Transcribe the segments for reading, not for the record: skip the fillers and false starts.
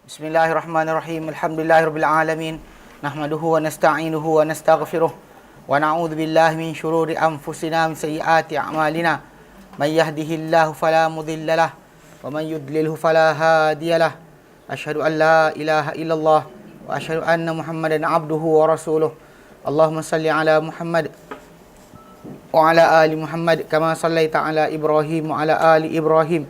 Bismillahirrahmanirrahim. Alhamdulillahirabbil alamin. Nahmaduhu wa nasta'inuhu wa nastaghfiruh. Wa na'udzu billahi min shururi anfusina min sayyiati a'malina. May yahdihillahu fala mudhillalah wa man yudlilhu fala hadiyalah. Asyhadu an la ilaha illallah wa asyhadu anna Muhammadan 'abduhu wa rasuluh. Allahumma salli ala Muhammad wa ala ali Muhammad kama sallaita ala Ibrahim wa ala ali Ibrahim.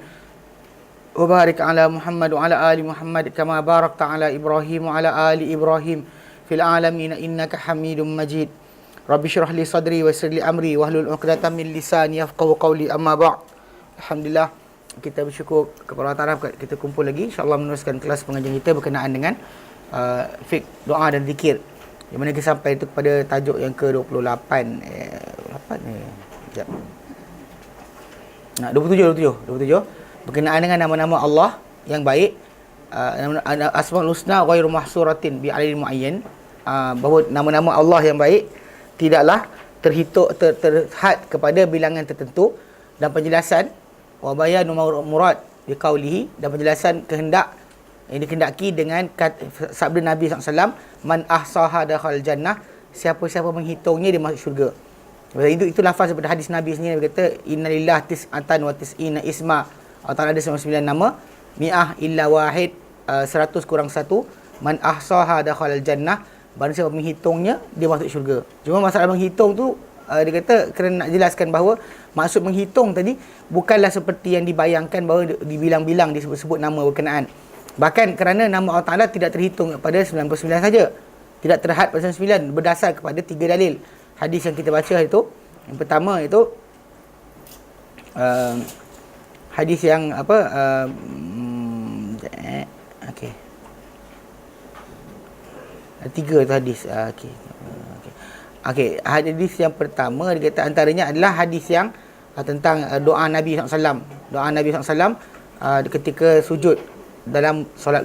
وبارك على محمد وعلى آل محمد كما باركت على إبراهيم وعلى آل إبراهيم في العالمين إنك حميد مجيد رب اشرح لي صدري ويسر لي أمري واحلل عقدة من لساني يفقهوا قولي أما بعد. Alhamdulillah, kita bersyukur kepada Allah Taala kita kumpul lagi, insya-Allah meneruskan kelas pengajian kita berkenaan dengan fiqh doa dan zikir. Yang mana kita sampai itu kepada tajuk yang ke-28 sekejap. 27 berkenaan dengan nama-nama Allah yang baik, Asmaul Husna ghairu mahsuratin bi alil muayyan, bahawa nama-nama Allah yang baik tidaklah terhitung terhad kepada bilangan tertentu, dan penjelasan wa bayanu murad bi qaulihi, dan penjelasan kehendak yang dikehendaki dengan sabda Nabi SAW, man ahsaha dakhal jannah, siapa-siapa menghitungnya dia masuk syurga. Itu lafaz daripada hadis Nabi sendiri. Dia kata innalillah tis'atan wa tis'ina isma, Allah Ta'ala ada 99 nama, mi'ah illa wahid, 100 kurang 1, man ahsaha dakhalal jannah, barang siapa menghitungnya dia masuk syurga. Cuma masalah menghitung tu, dia kata kerana nak jelaskan bahawa maksud menghitung tadi bukanlah seperti yang dibayangkan bahawa dibilang-bilang disebut-sebut nama berkenaan. Bahkan kerana nama Allah Ta'ala tidak terhitung pada 99 saja, tidak terhad pada 99, berdasar kepada 3 dalil hadis yang kita baca itu. Yang pertama itu hadis yang okey. Tiga tu hadis. Okey, hadis yang pertama dia kata antaranya adalah hadis yang tentang doa Nabi SAW. Doa Nabi SAW ketika sujud dalam solat,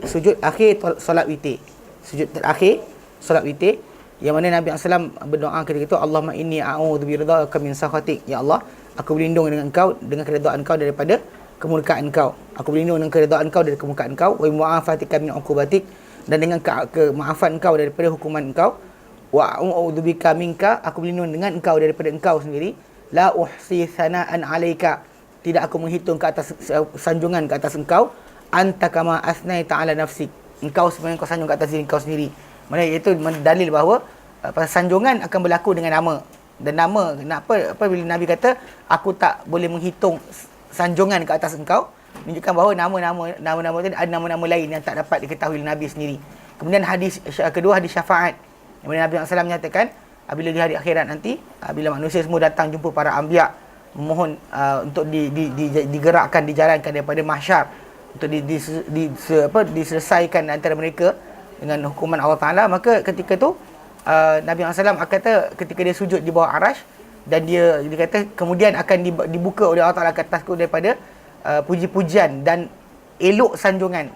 sujud akhir solat witir. Sujud terakhir solat witir, yang mana Nabi SAW berdoa ketika itu, Allahumma inni a'udzu biridhaka min sakhatik. Ya Allah, aku berlindung dengan engkau, dengan keridhaan engkau daripada kemurkaan engkau. Aku berlindung dengan keridhaan engkau dari kemurkaan engkau. Wa mu'afatika min 'uqubatik, dan dengan kemaafan engkau daripada hukuman engkau. Wa a'udzubika minka, aku berlindung dengan engkau daripada engkau sendiri. La uhsi sana'an 'alaika, tidak aku menghitung ke atas sanjungan ke atas engkau. Anta kama asnaita 'ala nafsik, engkau sebenarnya kau sanjung ke atas diri engkau sendiri. Maksudnya itu dalil bahawa sanjungan akan berlaku dengan nama. Dan nama, kenapa bila Nabi kata aku tak boleh menghitung sanjungan ke atas engkau, menunjukkan bahawa nama-nama itu ada nama-nama lain yang tak dapat diketahui oleh Nabi sendiri. Kemudian hadis kedua, hadis syafaat, yang mana Nabi SAW menyatakan bila di hari akhirat nanti, bila manusia semua datang jumpa para anbiya, memohon untuk digerakkan, dijalankan daripada mahsyar, untuk diselesaikan antara mereka dengan hukuman Allah Ta'ala, maka ketika tu Nabi SAW kata ketika dia sujud di bawah arash, dan dia kata kemudian akan dibuka oleh Allah Ta'ala ke atasku daripada puji-pujian dan elok sanjungan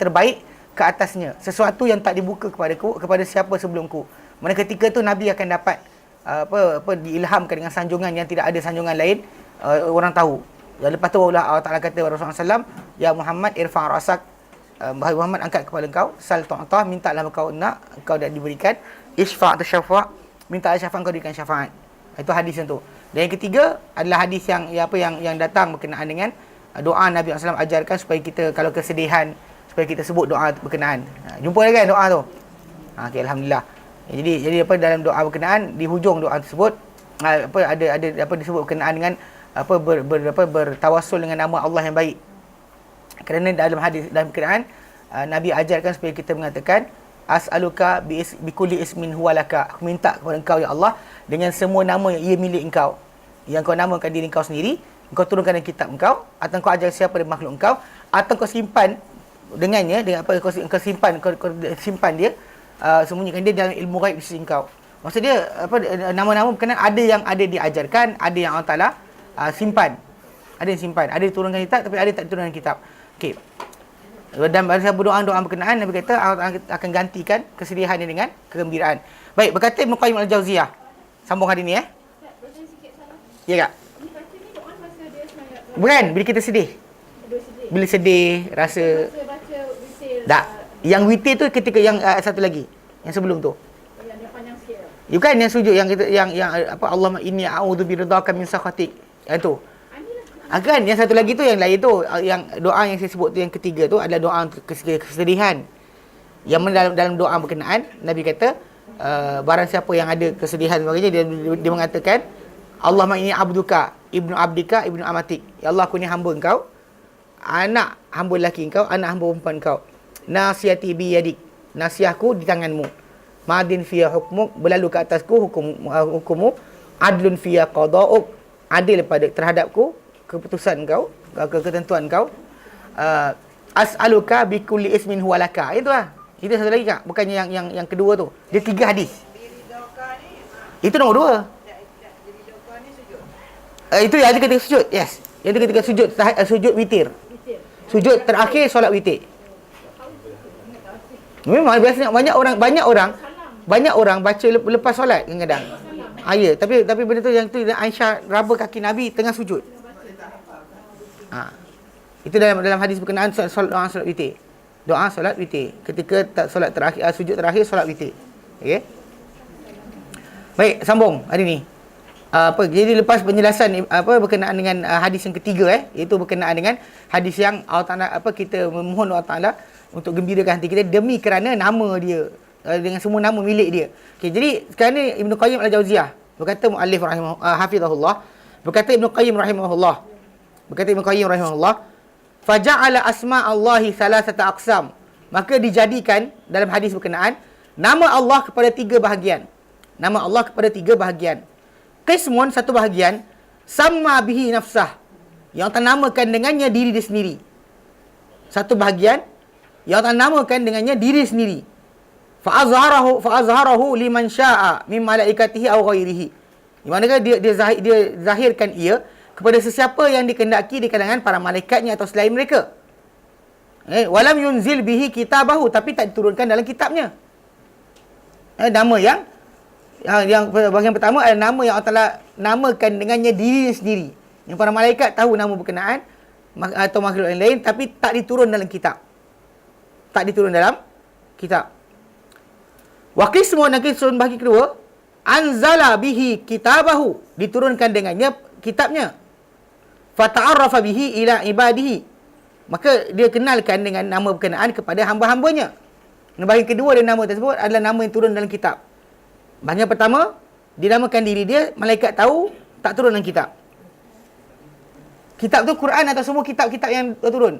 terbaik ke atasnya, sesuatu yang tak dibuka kepada siapa sebelumku. Mana ketika tu Nabi akan dapat diilhamkan dengan sanjungan yang tidak ada sanjungan lain, orang tahu. Dan lepas tu Allah Ta'ala kata kepada Rasulullah SAW, ya Muhammad irfa' rasak, wahai Muhammad, angkat kepala engkau, sal tu'tah, mintalah kau nak, engkau dah diberikan, isfa' tasyafa', mintalah syafaat, engkau diberikan syafaat. Itu hadis yang tu. Dan yang ketiga adalah hadis yang datang berkenaan dengan doa Nabi SAW ajarkan supaya kita kalau kesedihan, supaya kita sebut doa berkenaan. Jumpa lagi kan doa tu? Okey, alhamdulillah. Jadi dalam doa berkenaan, di hujung doa tersebut ada disebut berkenaan dengan bertawassul dengan nama Allah yang baik. Kerana dalam hadis, dalam berkenaan Nabi ajarkan supaya kita mengatakan as'aluka bikulli ismin huwalaka, aku minta kepada engkau ya Allah dengan semua nama yang ia milik engkau, yang kau namakan diri engkau sendiri, engkau turunkan dalam kitab engkau, atau engkau ajar siapa dari makhluk engkau, atau kau simpan dengannya, dengan apa kau simpan dia, sembunyikan dia dalam ilmu ghaib di sisi engkau. Maksud dia nama-nama berkenaan ada yang ada diajarkan, ada yang Allah Ta'ala simpan, ada yang simpan, ada diturunkan kitab tapi ada tak diturunkan kitab. Okey. Dan pada doa berkenaan, Nabi kata Allah akan gantikan kesedihan dengan kegembiraan. Baik, berkata Ibn Qayyim Al-Jauziyah, sambung hari ni ya tak? Bukan, bila kita sedih. Bila sedih, rasa Tak. Yang witir tu ketika yang satu lagi. Yang sebelum tu. Yang dia panjang sikit. Bukan yang sujud yang kita yang apa Allahumma inni a'udzu biridhaka min sakhatik. Yang tu. Kan yang satu lagi tu yang lain tu, yang doa yang saya sebut tu yang ketiga tu adalah doa untuk kesedihan. Yang dalam doa berkenaan Nabi kata barang siapa yang ada kesedihan sebagainya, dia mengatakan Allahumma inni abduka ibnu abdika ibnu amatik. Ya Allah, aku ni hamba engkau, anak hamba lelaki engkau, anak hamba perempuan engkau. Nasiyati bi yadik, nasihatku di tanganmu. Madin fiya hukmuk, berlalu ke atasku hukummu. Adlun fiya qada'uk, adil terhadapku keputusan engkau, ketentuan engkau. As'aluka bi kulli ismin huwa laka. Itulah. Itu satu lagi Kak, bukannya yang kedua tu. Dia 3 hadis. Itu nombor 2. Itu yang ketika sujud. Yes. Yang ketika sujud sujud witir. Sujud terakhir solat witir. Memang biasanya banyak orang baca lepas solat kadang-kadang. Ya, tapi benda tu yang tu Aisyah raba kaki Nabi tengah sujud. Itu dalam hadis berkenaan solat witir. Doa solat witir. Ketika solat terakhir, sujud terakhir solat witir. Okey. Baik, sambung hari ni. Jadi lepas penjelasan berkenaan dengan hadis yang ketiga iaitu berkenaan dengan hadis yang Allah Taala kita memohon Allah Taala untuk gembirakan hati kita demi kerana nama dia, dengan semua nama milik dia. Okey, jadi sekarang ni Ibnu Qayyim Al-Jauziyah berkata, muallif hafizahullah, berkata Ibnu Qayyim rahimahullah, faja'ala asma Allahi salasata aqsam, maka dijadikan dalam hadis berkenaan nama Allah kepada 3 bahagian. Nama Allah kepada 3 bahagian. Qismun, satu bahagian, sama bihi nafsah, yang ternamakan dengannya diri dia sendiri. Satu bahagian yang ternamakan dengannya diri sendiri. Fa'azharahu liman sya'a min malaikatihi aw ghairihi. Di manakah dia zahirkan ia kepada sesiapa yang dikehendaki di kalangan para malaikatnya atau selain mereka. Walam yunzil bihi kitabahu, tapi tak diturunkan dalam kitabnya. Nama yang bahagian pertama adalah nama yang Allah Ta'ala namakan dengannya diri sendiri. Yang para malaikat tahu nama berkenaan atau makhluk yang lain, tapi tak diturun dalam kitab. Tak diturun dalam kitab. Wa qismun, bagi kedua, anzala bihi kitabahu, diturunkan dengannya kitabnya. Fata'arrafa bihi ila ibadihi, maka dia kenalkan dengan nama berkenaan kepada hamba-hambanya. Bahagian kedua dari nama tersebut adalah nama yang turun dalam kitab. Bahagian pertama, dinamakan diri dia, malaikat tahu, tak turun dalam kitab. Kitab tu Quran atau semua kitab-kitab yang turun.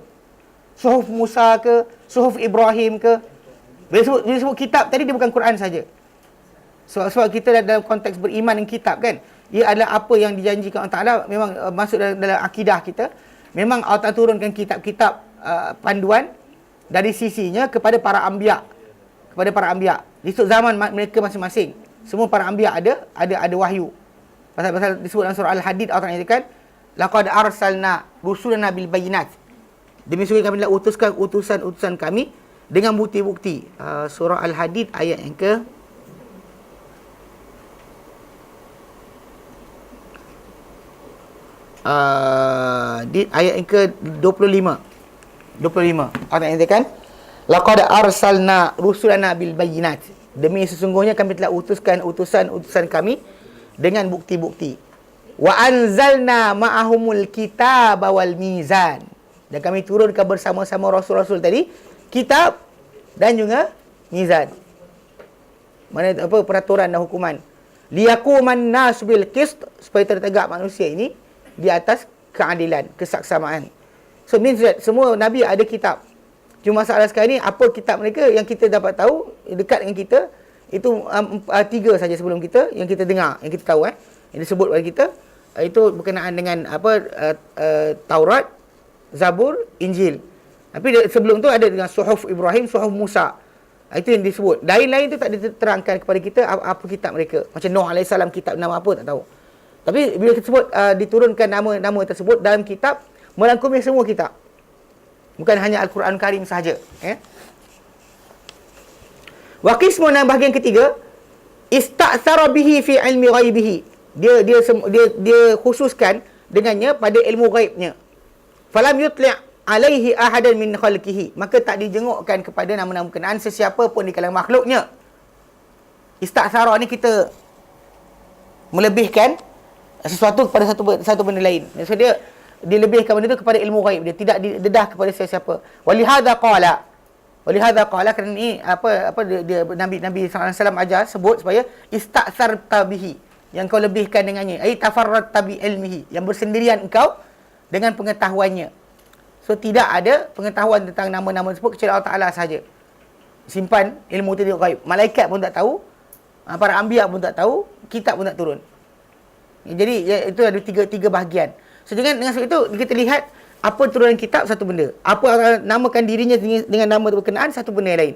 Suhuf Musa ke, Suhuf Ibrahim ke. Bila sebut kitab tadi, dia bukan Quran saja. Sebab kita dalam konteks beriman dengan kitab kan, ia adalah apa yang dijanjikan Allah Ta'ala, memang masuk dalam akidah kita. Memang Allah Ta'ala turunkan kitab-kitab panduan dari sisinya kepada para anbiya. Kepada para anbiya. Di zaman mereka masing-masing. Semua para anbiya ada wahyu. Pasal disebut dalam surah Al-Hadid, Allah Ta'ala nyatakan, laqad arsalna rusulana bil bayyinat. Demi sungguh kami telah utuskan utusan-utusan kami dengan bukti-bukti. Surah Al-Hadid ayat yang ke ayat yang ke 25. Allah nyatakan, laqad arsalna rusulana bil bayyinat. Demi sesungguhnya kami telah utuskan utusan kami dengan bukti-bukti. Wa anzalna ma'ahumul kitaba wal mizan. Dan kami turunkan bersama-sama rasul-rasul tadi kitab dan juga mizan. Mana peraturan dan hukuman. Liyaquman nas bil qist, supaya tertegak manusia ini di atas keadilan, kesaksamaan. So means that semua nabi ada kitab. Cuma masalah sekarang ni, apa kitab mereka yang kita dapat tahu dekat dengan kita, itu 3 saja sebelum kita yang kita dengar, yang kita tahu yang disebut oleh kita, itu berkenaan dengan Taurat, Zabur, Injil. Tapi sebelum tu ada dengan Suhuf Ibrahim, Suhuf Musa. Itu yang disebut. Lain-lain tu tak diterangkan kepada kita apa kitab mereka. Macam Nuh AS, kitab nama apa tak tahu. Tapi bila kita sebut diturunkan nama-nama tersebut dalam kitab, merangkumi semua kitab. Bukan hanya Al-Quran Karim sahaja. Wa qismun, bahagian ketiga, ista'thara bihi fi ilmi ghaibihi. Dia khususkan dengannya pada ilmu ghaibnya. Falam yutli' alaihi ahadan min khalqihi, maka tak dijengukkan kepada nama-nama berkenaan sesiapa pun di kalangan makhluknya. Istaksara ni kita melebihkan sesuatu kepada satu benda lain. Maksud dia dilebihkan benda tu kepada ilmu ghaib, dia tidak didedah kepada sesiapa. Walihadza qala kerana ni dia Nabi sallallahu alaihi wasallam ajar sebut supaya istaksarta bihi, yang kau lebihkan dengannya, ai tafarradta bi ilmihi, yang bersendirian engkau dengan pengetahuannya. So tidak ada pengetahuan tentang nama-nama tersebut kecuali Allah Taala sahaja. Simpan ilmu tu di ghaib. Malaikat pun tak tahu, para anbiya pun tak tahu, kitab pun tak turun. Jadi itu ada tiga bahagian. So dengan sebab itu kita lihat apa turunan kitab satu benda, apa Allah namakan dirinya dengan nama berkenaan satu benda yang lain.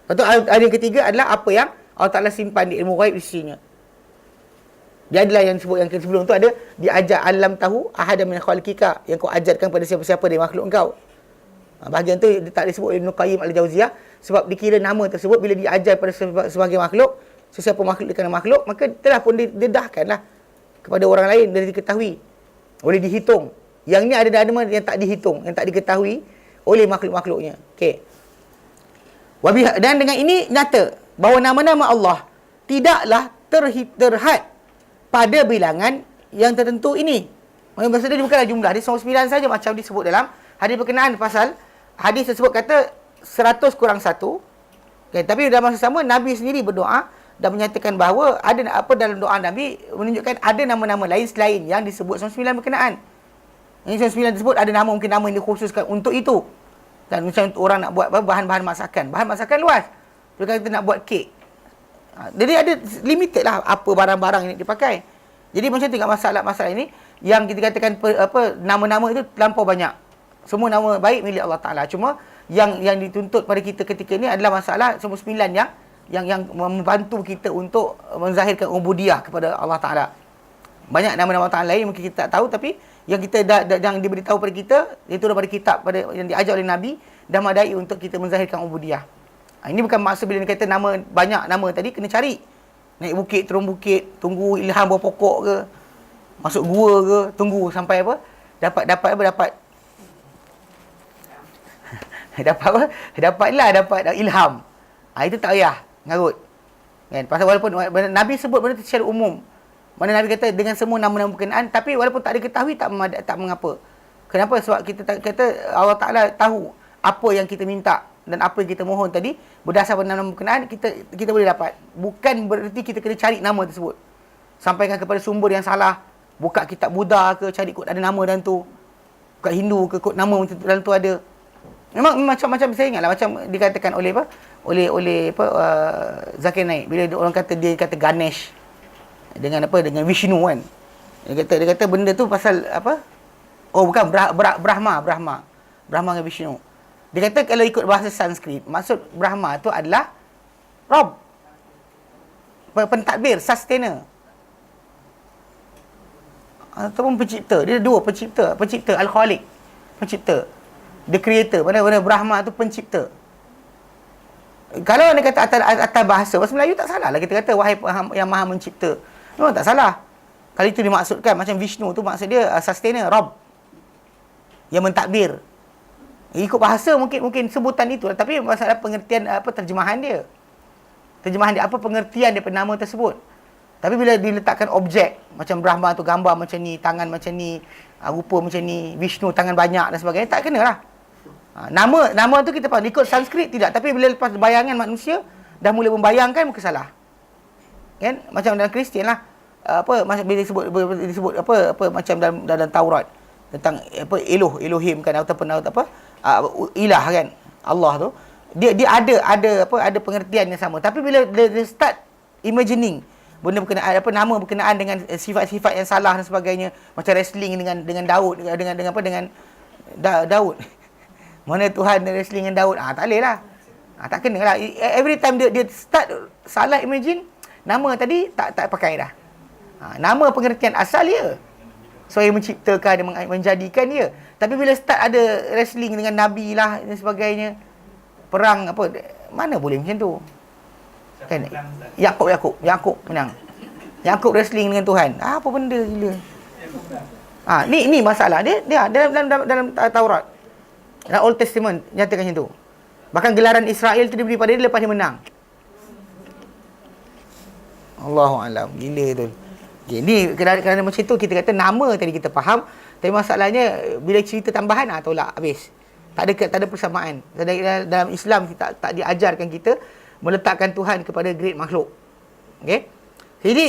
Lepas tu ada yang ketiga adalah apa yang Allah Taala simpan di ilmu ghaib di sisinya. Dia adalah yang sebut yang sebelum tu ada diajar alam tahu ahada min khalqika, yang kau ajarkan pada siapa-siapa dari makhluk engkau. Bahagian tu dia tak disebut Ibn Qayyim Al-Jauziyah sebab dikira nama tersebut bila diajar pada sebagai makhluk, sesiapa makhluk dikatakan makhluk, maka telah pun didedahkanlah kepada orang lain dan diketahui, boleh dihitung. Yang ni ada nama yang tak dihitung, yang tak diketahui oleh makhluk-makhluknya. Okey. Dan dengan ini nyata bahawa nama-nama Allah tidaklah terhad pada bilangan yang tertentu ini. Maksudnya dia bukanlah jumlah, dia 9 saja macam disebut dalam hadis berkenaan pasal hadis tersebut kata 100 kurang 1. Okay, tapi dalam masa sama Nabi sendiri berdoa dan menyatakan bahawa ada apa dalam doa Nabi menunjukkan ada nama-nama lain selain yang disebut 9 berkenaan. Yang 9 tersebut ada nama, mungkin nama yang dikhususkan untuk itu. Dan macam orang nak buat bahan-bahan masakan. Bahan masakan luas. Kalau kita nak buat kek, jadi ada limited lah apa barang-barang yang dipakai. Jadi macam tu masalah-masalah ini yang kita katakan nama-nama itu terlampau banyak. Semua nama baik milik Allah Taala. Cuma yang dituntut pada kita ketika ini adalah masalah semua 9 yang membantu kita untuk menzahirkan ubudiyah kepada Allah Taala. Banyak nama-nama Allah Taala lain mungkin kita tak tahu, tapi yang kita yang diberitahu pada kita itu daripada kitab yang diajar oleh Nabi dah madai untuk kita menzahirkan ubudiyah. Ini bukan maksud bila dia kata nama banyak nama tadi kena cari. Naik bukit, turun bukit, tunggu ilham buah pokok ke, masuk gua ke, tunggu sampai apa? Dapat ilham. Itu tak payah ngarut. Kan? Pasal walaupun Nabi sebut benda tu secara umum. Mana Nabi kata dengan semua nama-nama berkenaan, tapi walaupun tak diketahui tak mengapa. Kenapa? Sebab kita kata Allah Taala tahu apa yang kita minta dan apa yang kita mohon tadi berdasarkan nama berkenaan kita boleh dapat. Bukan bererti kita kena cari nama tersebut. Sampaikan kepada sumber yang salah. Buka kitab Buddha ke, cari kod ada nama dalam tu. Buka Hindu ke, kod nama dalam tu ada. Memang macam-macam saya ingatlah macam dikatakan oleh Zakir Naik bila orang kata dia kata Ganesh dengan Vishnu kan. Dia kata benda tu pasal apa? Oh bukan Brahma dengan Vishnu. Dia kata kalau ikut bahasa Sanskrit, maksud Brahma tu adalah Rob. Pentadbir, sustainer. Ataupun pencipta. Dia ada dua, pencipta, Al-Khaliq, pencipta. The creator. Mana Brahma tu pencipta. Kalau anda kata atas bahasa Melayu tak salah lah kita kata wahai yang maha mencipta. Memang tak salah. Kalau itu dimaksudkan macam Vishnu tu maksud dia sustainer, Rob. Yang mentadbir. Ikut bahasa mungkin sebutan itu, tapi masalah pengertian terjemahan dia. Apa pengertian daripada nama tersebut. Tapi bila diletakkan objek macam Brahma tu gambar macam ni, tangan macam ni, rupa macam ni, Vishnu tangan banyak dan sebagainya, tak kenalah. Nama tu kita faham ikut Sanskrit tidak, tapi bila lepas bayangan manusia dah mula membayangkan mungkin salah. Kan? Macam dalam Kristian lah. Macam bila disebut macam dalam Taurat tentang Elohim kan ataupun ilah kan, Allah tu dia ada pengertian yang sama, tapi bila dia start imagining benda berkenaan nama berkenaan dengan sifat-sifat yang salah dan sebagainya, macam wrestling dengan Daud dengan Daud mana Tuhan wrestling dengan Daud, tak boleh lah, tak kena lah. Every time dia start salah imagine nama tadi tak pakai dah. Nama pengertian asal dia so yang menciptakan dia menjadikan dia. Tapi bila start ada wrestling dengan Nabi lah dan sebagainya, perang mana boleh macam tu kan? Yakub menang. Yakub wrestling dengan Tuhan. Apa benda gila. Ni masalah dia dalam Taurat. Dalam Old Testament nyatakan macam tu. Bahkan gelaran Israel tu diberi pada dia lepas dia menang. Allahu alam. Gila tu. Okay, ni kerana macam tu kita kata nama tadi kita faham, tapi masalahnya bila cerita tambahan tolak habis. Tak ada persamaan. Dalam Islam kita tak diajarkan kita meletakkan Tuhan kepada grade makhluk. Okey. Jadi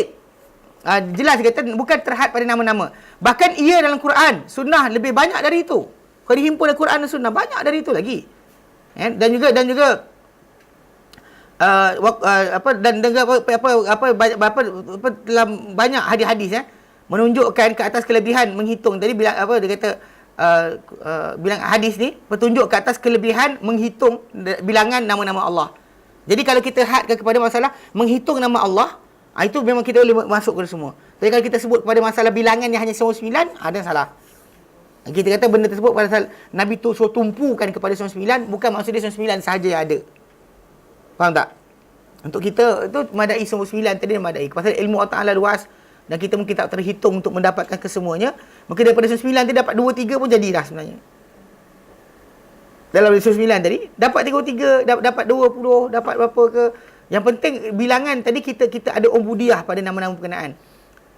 jelas kata bukan terhad pada nama-nama. Bahkan ia dalam Quran, sunnah lebih banyak dari itu. Kalau dihimpun dalam Quran dan sunnah banyak dari itu lagi. Dan juga dalam banyak hadis-hadis menunjukkan ke atas kelebihan menghitung. Tadi bila dia kata bilang hadis ni petunjuk ke atas kelebihan menghitung bilangan nama-nama Allah. Jadi kalau kita hadkan kepada masalah menghitung nama Allah, itu memang kita boleh masuk ke semua. Tapi kalau kita sebut kepada masalah bilangan yang hanya 99, ada yang salah. Kita kata benda tersebut pada Nabi tu suruh tumpukan kepada 99, bukan maksud dia 99 sahaja yang ada. Faham tak? Untuk kita itu madai 99 tadi madai. Pasal ilmu Allah Taala luas dan kita mungkin tak terhitung untuk mendapatkan kesemuanya. Mungkin daripada 99 tadi dapat 2 3 pun jadi dah sebenarnya. Dalam 99 tadi dapat 3 dapat 20, dapat berapa ke. Yang penting bilangan tadi kita ada ubudiah pada nama-nama berkenaan.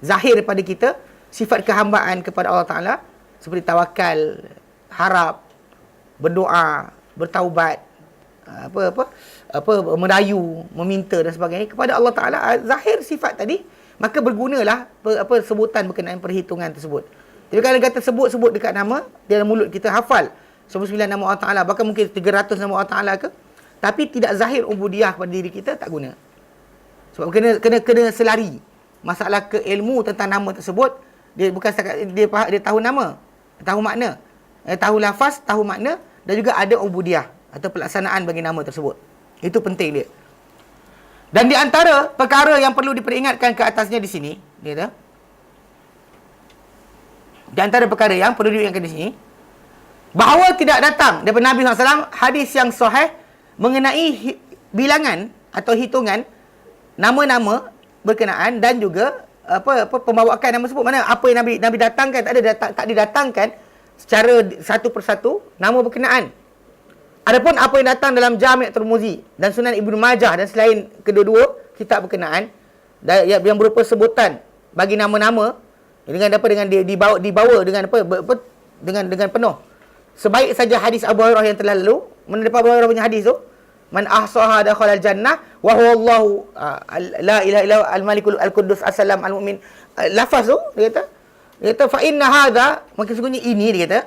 Zahir pada kita sifat kehambaan kepada Allah Taala seperti tawakal, harap, berdoa, bertaubat, merayu, meminta dan sebagainya kepada Allah Taala. Zahir sifat tadi, maka bergunalah sebutan berkenaan perhitungan tersebut. Tapi kalau kata sebut dekat nama dalam mulut kita hafal 99 nama Allah Taala, bahkan mungkin 300 nama Allah Taala ke, tapi tidak zahir ubudiah kepada diri kita, tak guna. Sebab kena selari masalah keilmu tentang nama tersebut. Dia bukan setakat dia tahu nama, tahu makna, tahu lafaz, tahu makna, dan juga ada ubudiah atau pelaksanaan bagi nama tersebut. Itu penting dia. Dan di antara perkara yang perlu diperingatkan ke atasnya di sini, dia kata, di antara perkara yang perlu diingatkan di sini, bahawa tidak datang daripada Nabi SAW hadis yang sahih mengenai bilangan atau hitungan nama-nama berkenaan dan juga pembawaan nama tersebut. Mana apa yang Nabi datangkan, tak didatangkan secara satu persatu nama berkenaan. Adapun apa yang datang dalam Jami' Tirmizi dan Sunan Ibnu Majah dan selain kedua-dua kitab berkenaan yang berupa sebutan bagi nama-nama dengan dibawa dengan dengan penuh. Sebaik saja hadis Abu Hurairah yang telah lalu, mendapat Abu Hurairah punya hadis tu, man ahsaha dakhala al-jannah wa huwa Allahu la ilaha illa al-malikul al-quddus as-salam al-mu'min. Lafaz tu dia kata fa inna hadha, maka sesungguhnya ini dia kata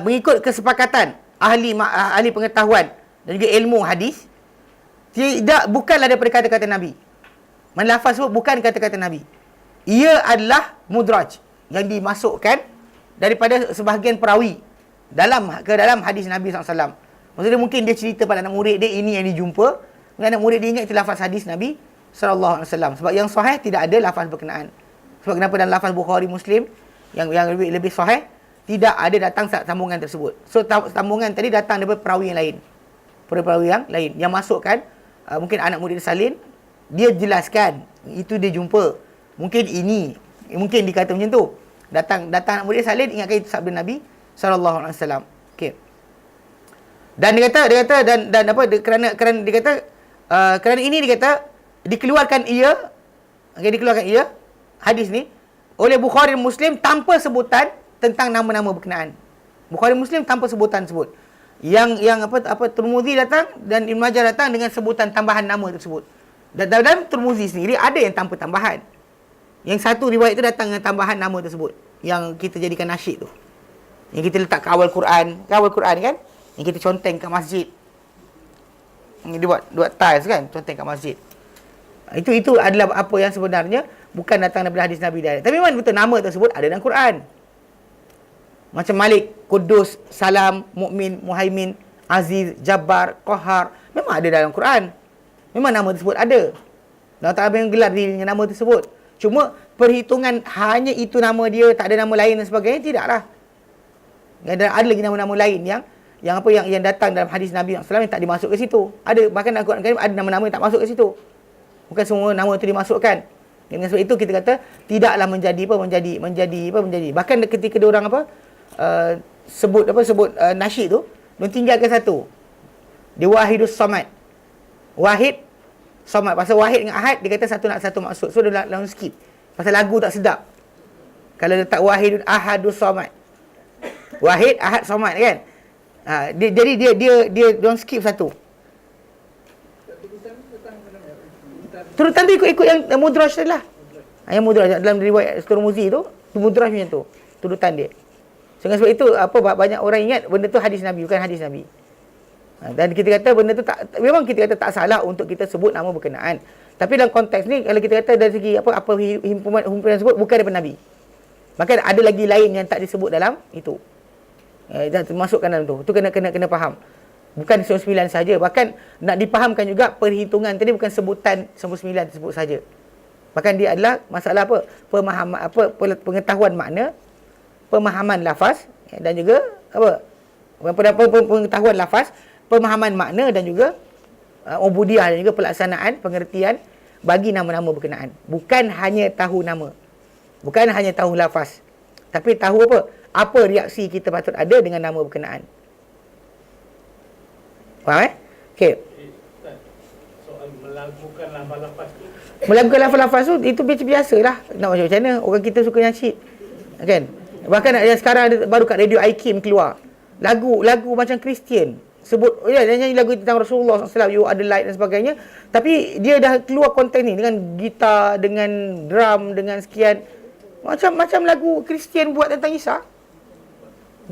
mengikut kesepakatan ahli pengetahuan dan juga ilmu hadis, bukanlah daripada kata-kata Nabi. Man lafaz tu bukan kata-kata Nabi. Ia adalah mudraj yang dimasukkan daripada sebahagian perawi dalam hadis Nabi SAW. Maksudnya mungkin dia cerita pada anak murid dia ini yang dia jumpa, anak murid dia ingat itu lafaz hadis Nabi SAW. Sebab yang sahih tidak ada lafaz berkenaan. Sebab kenapa dalam lafaz Bukhari Muslim yang lebih sahih tidak ada datang sambungan tersebut. So sambungan tadi datang daripada perawi yang lain. Perawi yang lain yang masukkan mungkin anak murid salin, dia jelaskan itu dia jumpa. Mungkin dikata macam tu. Datang anak murid salin ingatkan itu sabda Nabi sallallahu alaihi wasallam. Okey. Dan dia kata dan apa kerana dia kata kerana ini dia kata dikeluarkan ia hadis ni oleh Bukhari dan Muslim tanpa sebutan tentang nama-nama berkenaan. Bukhari Muslim tanpa sebutan tersebut. Yang Tirmizi datang dan Ibnu Majah datang dengan sebutan tambahan nama tersebut. Dan dalam Tirmizi sendiri ada yang tanpa tambahan. Yang satu riwayat itu datang dengan tambahan nama tersebut yang kita jadikan nasyid tu. Yang kita letak ke awal Quran kan? Yang kita conteng kat masjid. Dia buat tiles kan, conteng kat masjid. Itu adalah apa yang sebenarnya bukan datang daripada hadis Nabi direct. Tapi memang betul nama tersebut ada dalam Quran. Macam Malik, Kudus, Salam, Mukmin, Muhaimin, Aziz, Jabbar, Qahar, memang ada dalam Quran. Memang nama tersebut ada. Allah Ta'ala yang gelar diri dengan nama tersebut. Cuma perhitungan hanya itu nama dia, tak ada nama lain dan sebagainya, tidaklah. Ada lagi nama-nama lain yang datang dalam hadis Nabi SAW yang tak dimasuk ke situ. Ada, bahkan dalam Quran ada nama-nama yang tak masuk ke situ. Bukan semua nama itu dimasukkan. Dengan sebab itu kita kata tidaklah menjadi. Bahkan ketika dia orang sebut nasyid tu, dia tinggalkan satu. Dia Wahidus Samad. Wahid Samad. Pasal Wahid dengan Ahad dia kata satu maksud. So dia langsung skip. Pasal lagu tak sedap. Kalau letak Wahidun Ahadus Samad. Wahid Ahad Samad kan. Jadi dia don't skip satu. Turutan tu ikut yang mudraj lah. Yang mudraj dalam riwayat Tirmizi tu mudraj macam tu. Turutan dia. Sebab itu banyak orang ingat benda tu hadis Nabi, bukan hadis Nabi. Dan kita kata benda tu memang kita kata tak salah untuk kita sebut nama berkenaan. Tapi dalam konteks ni kalau kita kata dari segi apa himpunan sebut bukan daripada Nabi. Maka ada lagi lain yang tak disebut dalam itu. Dah termasukkan dalam tu. Tu kena faham. Bukan 99 saja, bahkan nak dipahamkan juga perhitungan tadi bukan sebutan 99 tersebut saja. Bahkan dia adalah masalah pemahaman pengetahuan makna, pemahaman lafaz dan juga pengetahuan lafaz, pemahaman makna dan juga ubudiyah dan juga pelaksanaan pengertian bagi nama-nama berkenaan. Bukan hanya tahu nama. Bukan hanya tahu lafaz. Tapi tahu apa reaksi kita patut ada dengan nama berkenaan. Faham okey. Soal melagukan lafaz-lafaz tu. Melagukan lafaz-lafaz tu itu biasalah. Nak macam mana orang kita suka nyanyi. Kan? Bahkan sekarang baru kat Radio IKIM keluar. Lagu macam Kristian. Sebut nyanyi lagu tentang Rasulullah SAW, You Are the Light dan sebagainya. Tapi dia dah keluar konten ni dengan gitar, dengan drum, dengan sekian macam lagu Kristian buat tentang Isa.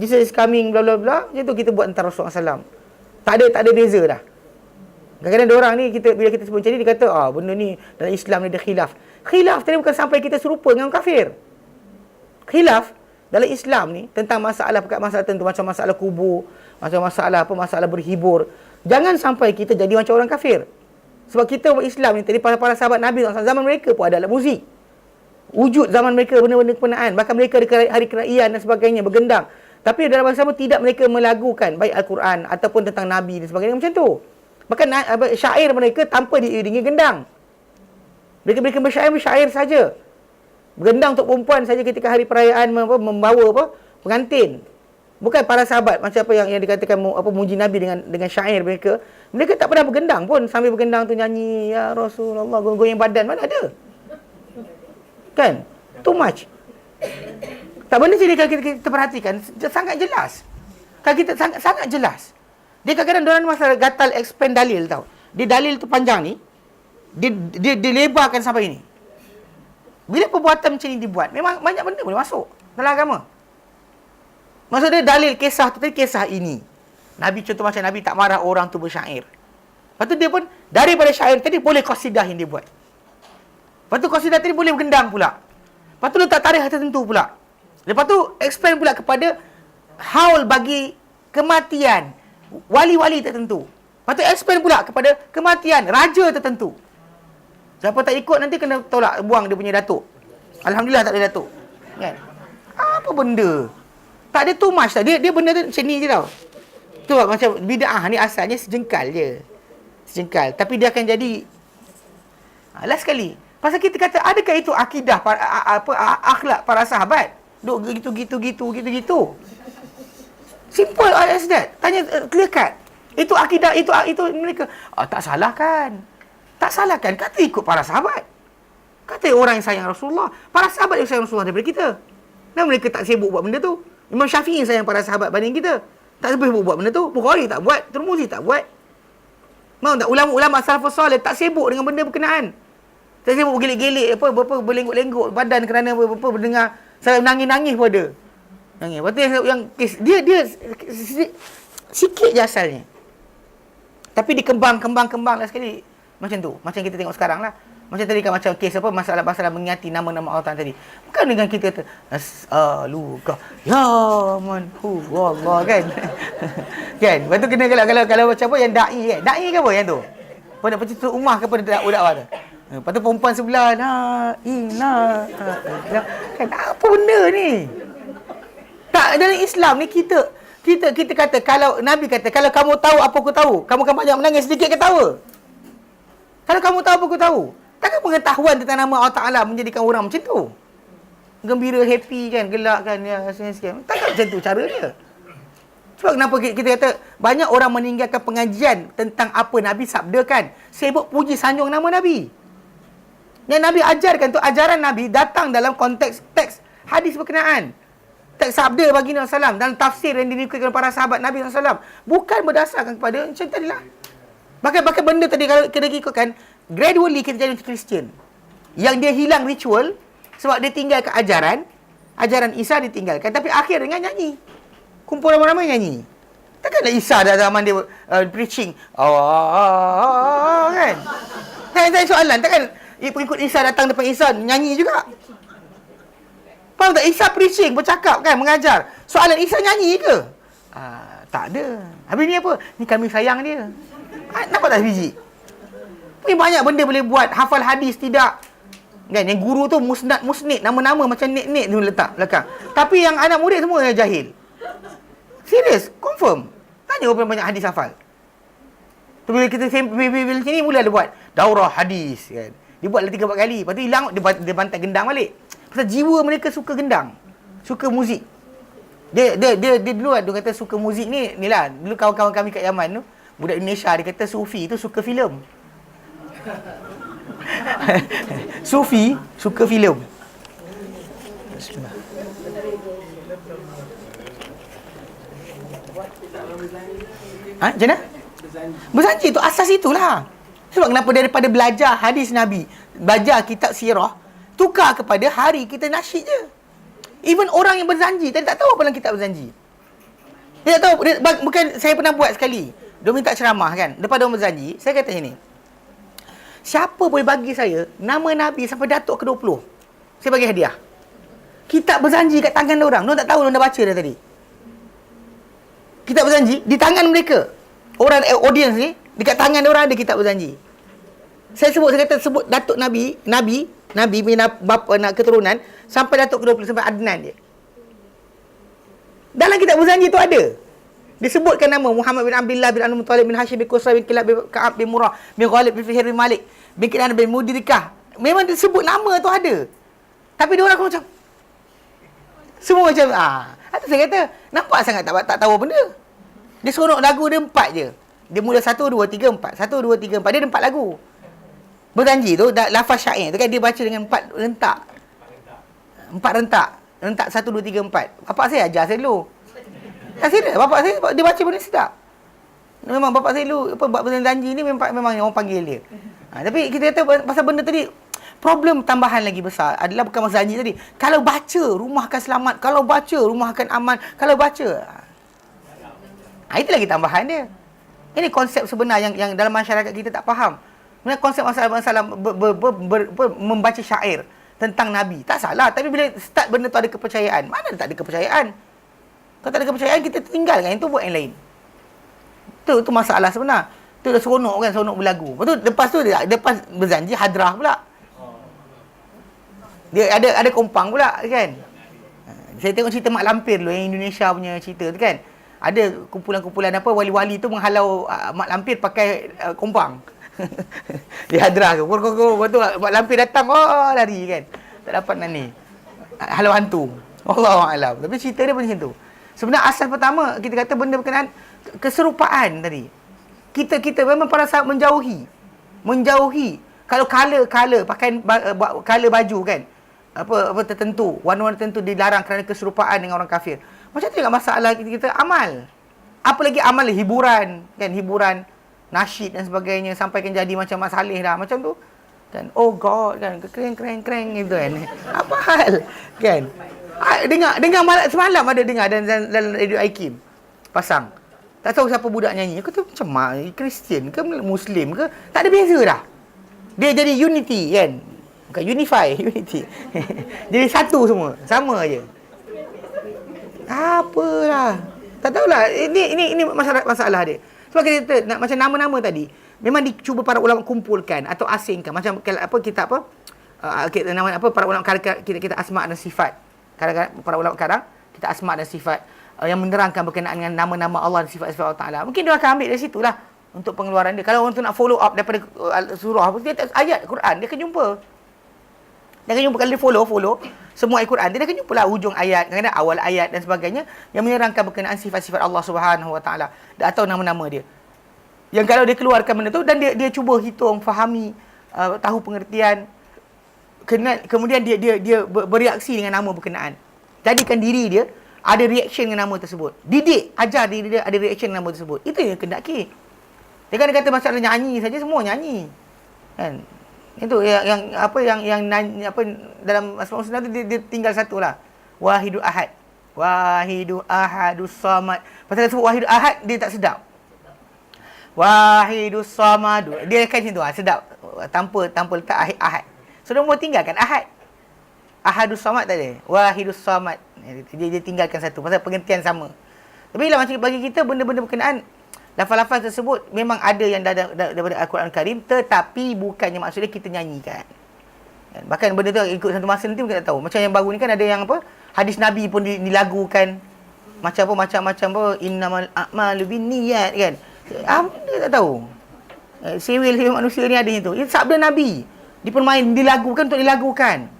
Jesus is coming bla bla bla. Macam tu kita buat tentang Rasulullah SAW. Tak ada beza dah. Kadang-kadang orang ni bila kita sebut macam ni dia kata benda ni dalam Islam ni ada khilaf. Khilaf tadi bukan sampai kita serupa dengan kafir. Khilaf dalam Islam ni tentang masalah tertentu macam masalah kubur, macam masalah berhibur. Jangan sampai kita jadi macam orang kafir. Sebab kita buat Islam ni tadi para sahabat Nabi zaman mereka pun ada alat muzik. Wujud zaman mereka benda-benda kepenaan, bahkan mereka ada hari kerajaan dan sebagainya bergendang. Tapi dalam masa sama tidak mereka melagukan baik Al-Quran ataupun tentang Nabi dan sebagainya macam tu. Bahkan syair mereka tanpa diiringi gendang. Mereka bersyair saja. Bergendang untuk perempuan saja ketika hari perayaan membawa pengantin. Bukan para sahabat macam apa yang dikatakan muji Nabi dengan syair mereka. Mereka tak pernah bergendang pun sambil bergendang tu nyanyi ya Rasulullah goyang badan mana ada. Kan? Too much. Tak benda sini kalau kita perhatikan sangat jelas. Kalau kita sangat jelas. Dia kadang-kadang diorang masalah gatal expand dalil tau. Dia dalil tu panjang ni. Dia lebarkan sampai ini. Bila perbuatan macam ni dibuat, memang banyak benda boleh masuk dalam agama. Maksud dia dalil kisah tu tadi kisah ini. Nabi contoh macam Nabi tak marah orang tu bersyair. Lepas tu dia pun daripada syair tadi boleh qasidah yang dia buat. Lepas tu qasidah tadi boleh bergendang pula. Lepas tu letak tarikh tertentu pula. Lepas tu expand pula kepada haul bagi kematian wali-wali tertentu. Lepas tu expand pula kepada kematian raja tertentu. Siapa tak ikut nanti kena tolak, buang dia punya datuk. Alhamdulillah tak ada datuk. Kan? Apa benda? Tak ada too much tak. Dia benda tu macam ni je tau. Tu macam bid'ah ni asalnya sejengkal je. Sejengkal. Tapi dia akan jadi last sekali. Pasal kita kata adakah itu akidah akhlak para sahabat? Duk gitu. Simple as that. Tanya clear cut. Itu akidah itu mereka. Tak salah kan? Tak salah kan? Kata ikut para sahabat. Kata orang yang sayang Rasulullah. Para sahabat yang sayang Rasulullah daripada kita. Dan mereka tak sibuk buat benda tu. Imam Syafi'i sayang para sahabat banding kita. Tak sibuk buat benda tu. Bukhari tak buat. Tirmizi tak buat. Mahu tak? Ulama-ulama salafus salih tak sibuk dengan benda berkenaan. Tak sibuk gelik-gelik berlengguk-lengguk badan kerana mendengar saya nangis-nangis pun ada. Nangis. Lepas tu yang dia sikit je asalnya. Tapi dikembang-kembang lah sekali. Macam tu. Macam kita tengok sekarang lah. Macam tadi kan macam kes masalah mengingati nama-nama Allah tadi. Bukan dengan kita kata As'aluka ya man wallah kan. Kan? Lepas tu kena kalau macam apa yang da'i kan. Da'i ke apa yang tu? Apa nak pencetus ummah ke apa dakwah tu? Lepas tu perempuan sebelah kan apa benda ni? Tak dalam Islam ni kita kata kalau Nabi kata kalau kamu tahu apa aku tahu, kamu akan banyak menangis sedikit ketawa. Kalau kamu tahu apa aku tahu. Takkan pengetahuan tentang nama Allah Ta'ala menjadikan orang macam tu? Gembira, happy kan, gelak kan, ya, sekian. Takkan macam tu cara dia. Sebab kenapa kita kata banyak orang meninggalkan pengajian tentang apa Nabi sabdakan, sibuk puji sanjung nama Nabi. Yang Nabi ajarkan tu, ajaran Nabi datang dalam konteks teks hadis berkenaan. Teks sabda baginda SAW dalam tafsir yang diikutkan para sahabat Nabi SAW. Bukan berdasarkan kepada macam tadi lah. Bahkan benda tadi kalau kita ikutkan, gradually kita jadi Kristian. Yang dia hilang ritual sebab dia tinggalkan ajaran Isa ditinggalkan. Tapi akhir dengan nyanyi. Kumpul ramai-ramai nyanyi. Takkanlah Isa dah zaman dia preaching. Kan? Saya soalan, takkan pengikut Isa datang depan Isa nyanyi juga? Faham tak? Isa preaching, bercakap kan, mengajar. Soalan Isa nyanyi ke? Tak ada. Habis ni apa? Ni kami sayang dia. Nampak tak biji? Ni banyak benda boleh buat. Hafal hadis tidak. Kan? Yang guru tu musnid. Nama-nama macam nik-nik tu letak belakang. Tapi yang anak murid semua jahil. Serius, confirm. Tanya berapa banyak hadis hafal. Tu bila kita bila sini mula dia buat daurah hadis kan. Dia buat 3-4 kali, lepas tu hilang dia bantai gendang balik. Pasal jiwa mereka suka gendang. Suka muzik. Dia dulu dia kata suka muzik ni lah. Dulu kawan-kawan kami kat Yaman tu, budak Indonesia dia kata sufi tu suka filem. Sufi suka filem. Bismillah. Macam mana? Berjanji tu asas itulah. Sebab kenapa daripada belajar hadis Nabi, belajar kitab sirah, tukar kepada hari kita nasyid je. Even orang yang berjanji tadi tak tahu apa dalam kitab berjanji. Dia tak tahu. Bukan saya pernah buat sekali. Dia minta ceramah kan. Lepas dia berjanji, saya kata macam ni. Siapa boleh bagi saya nama Nabi sampai Datuk ke-20? Saya bagi hadiah. Kitab berjanji kat tangan dia orang. Dia tak tahu, dia dah baca dah tadi. Kitab berjanji di tangan mereka. Orang audience ni dekat tangan dia orang ada kitab berjanji. Saya kata sebut Datuk Nabi punya bapa nak keturunan sampai Datuk ke-20 sampai Adnan dia. Dalam kitab berjanji tu ada. Disebutkan nama Muhammad bin Abdullah bin Abdul Muttalib bin Hashim bin Qusay bin Kilab bin Ka'ab bin Murrah bin Ghalib bin Fihr bin Malik bin Kinanah bin Mudirikah. Memang disebut nama tu ada. Tapi dia orang macam semua macam Itu saya kata nampak sangat tak tahu benda. Dia seronok lagu dia 4 je. Dia mula 1 2 3 4. 1 2 3 4. Dia ada 4 lagu. Berjanji tu lafaz syair tu kan dia baca dengan 4 rentak. 4 rentak. Rentak 1 2 3 4. Bapak saya ajar saya dulu. Tak serius. Bapak saya dia baca benda sedap. Memang bapak saya dulu buat berjanji ni memang orang panggil dia. Tapi kita kata pasal benda tadi problem tambahan lagi besar adalah bukan masa janji tadi. Kalau baca rumah akan selamat, kalau baca rumah akan aman, kalau baca itu lagi tambahan dia. Ini konsep sebenar yang dalam masyarakat kita tak faham. Sebenarnya konsep masalah membaca syair tentang Nabi. Tak salah. Tapi bila start benda tu ada kepercayaan. Mana tak ada kepercayaan? Kalau tak ada kepercayaan, kita tinggalkan. Yang tu buat yang lain. Itu masalah sebenar. Itu dah seronok kan, seronok berlagu. Lepas tu lepas berjanji, hadrah pula. Dia ada kompang pula kan. Saya tengok cerita Mak Lampir dulu, yang Indonesia punya cerita tu kan. Ada kumpulan-kumpulan wali-wali tu menghalau Mak Lampir pakai kompang. Dia hadrah ke. Lepas tu Mak Lampir datang, lari kan. Tak dapat nak ni. Halau hantu. Wallahualam. Tapi cerita dia macam tu. Sebenarnya asas pertama, kita kata benda berkenaan keserupaan tadi. Kita memang para sahabat menjauhi. Kalau color pakaian color baju kan. Apa tertentu, warna-warna tertentu dilarang kerana keserupaan dengan orang kafir. Macam tu juga masalah kita amal. Apa lagi amal hiburan kan, hiburan nasyid dan sebagainya sampai kan jadi macam Mak Saleh dah macam tu kan. Oh God kan, kreng gitu kan. Apa hal kan? Dengar semalam ada dengar dalam radio Aikim pasang. Tak tahu siapa budak nyanyi. Aku tu macam Kristian ke Muslim ke, tak ada beza dah. Dia jadi unity kan. Bukan unify, unity. Jadi satu semua, sama aje. Apalah. Tak tahulah. Ini masalah dia. Sebab kita nak macam nama-nama tadi, memang dicuba para ulama kumpulkan atau asingkan. Macam kita nama para ulama kita asma dan sifat. Kadang-kadang para ulama sekarang kita asma dan sifat yang menerangkan berkenaan dengan nama-nama Allah dan sifat-sifat Allah Taala. Mungkin dia akan ambil dari situlah. untuk pengeluaran dia. Kalau orang tu nak follow up daripada surah, dia tak ayat Quran, dia akan jumpa. Dia akan jumpa, kalau dia follow semua ayat Quran, dia akan jumpa lah hujung ayat, kadang-kadang awal ayat dan sebagainya yang menerangkan berkenaan sifat-sifat Allah Subhanahu Wa Taala atau nama-nama dia. Yang kalau dia keluarkan benda tu dan dia cuba hitung, fahami, tahu pengertian, kemudian dia bereaksi dengan nama berkenaan. Jadikan diri dia ada reaction dengan nama tersebut. Didik, ajar diri dia ada reaction dengan nama tersebut. Itu yang kendaki. Dia kan kata masalah nyanyi saja, semua nyanyi. Kan? Itu yang nyanyi, dalam Asmaul Husna tu dia tinggal satulah. Wahidul Ahad. Wahidul Ahadus Samad. Pasal sebut Wahidul Ahad dia tak sedap. Wahidus Samad. Dia kan macam tu sedap. Tanpa letak ahad. So dia mau tinggalkan ahad. Ahadus Samad tak ada. Wahidus Samad. Dia tinggalkan satu pasal pengertian sama. Tapi bila macam bagi kita benda-benda berkenaan lafaz-lafaz tersebut memang ada yang daripada Al-Quran Karim, tetapi bukannya maksudnya kita nyanyikan. Bahkan benda tu ikut satu masa nanti kita tak tahu. Macam yang baru ni kan ada yang hadis Nabi pun dilagukan. Macam innamal a'malu binniyat kan. Dia tak tahu. Sewil manusia ni ada itu. Itu sabda Nabi. Dilagukan untuk dilagukan.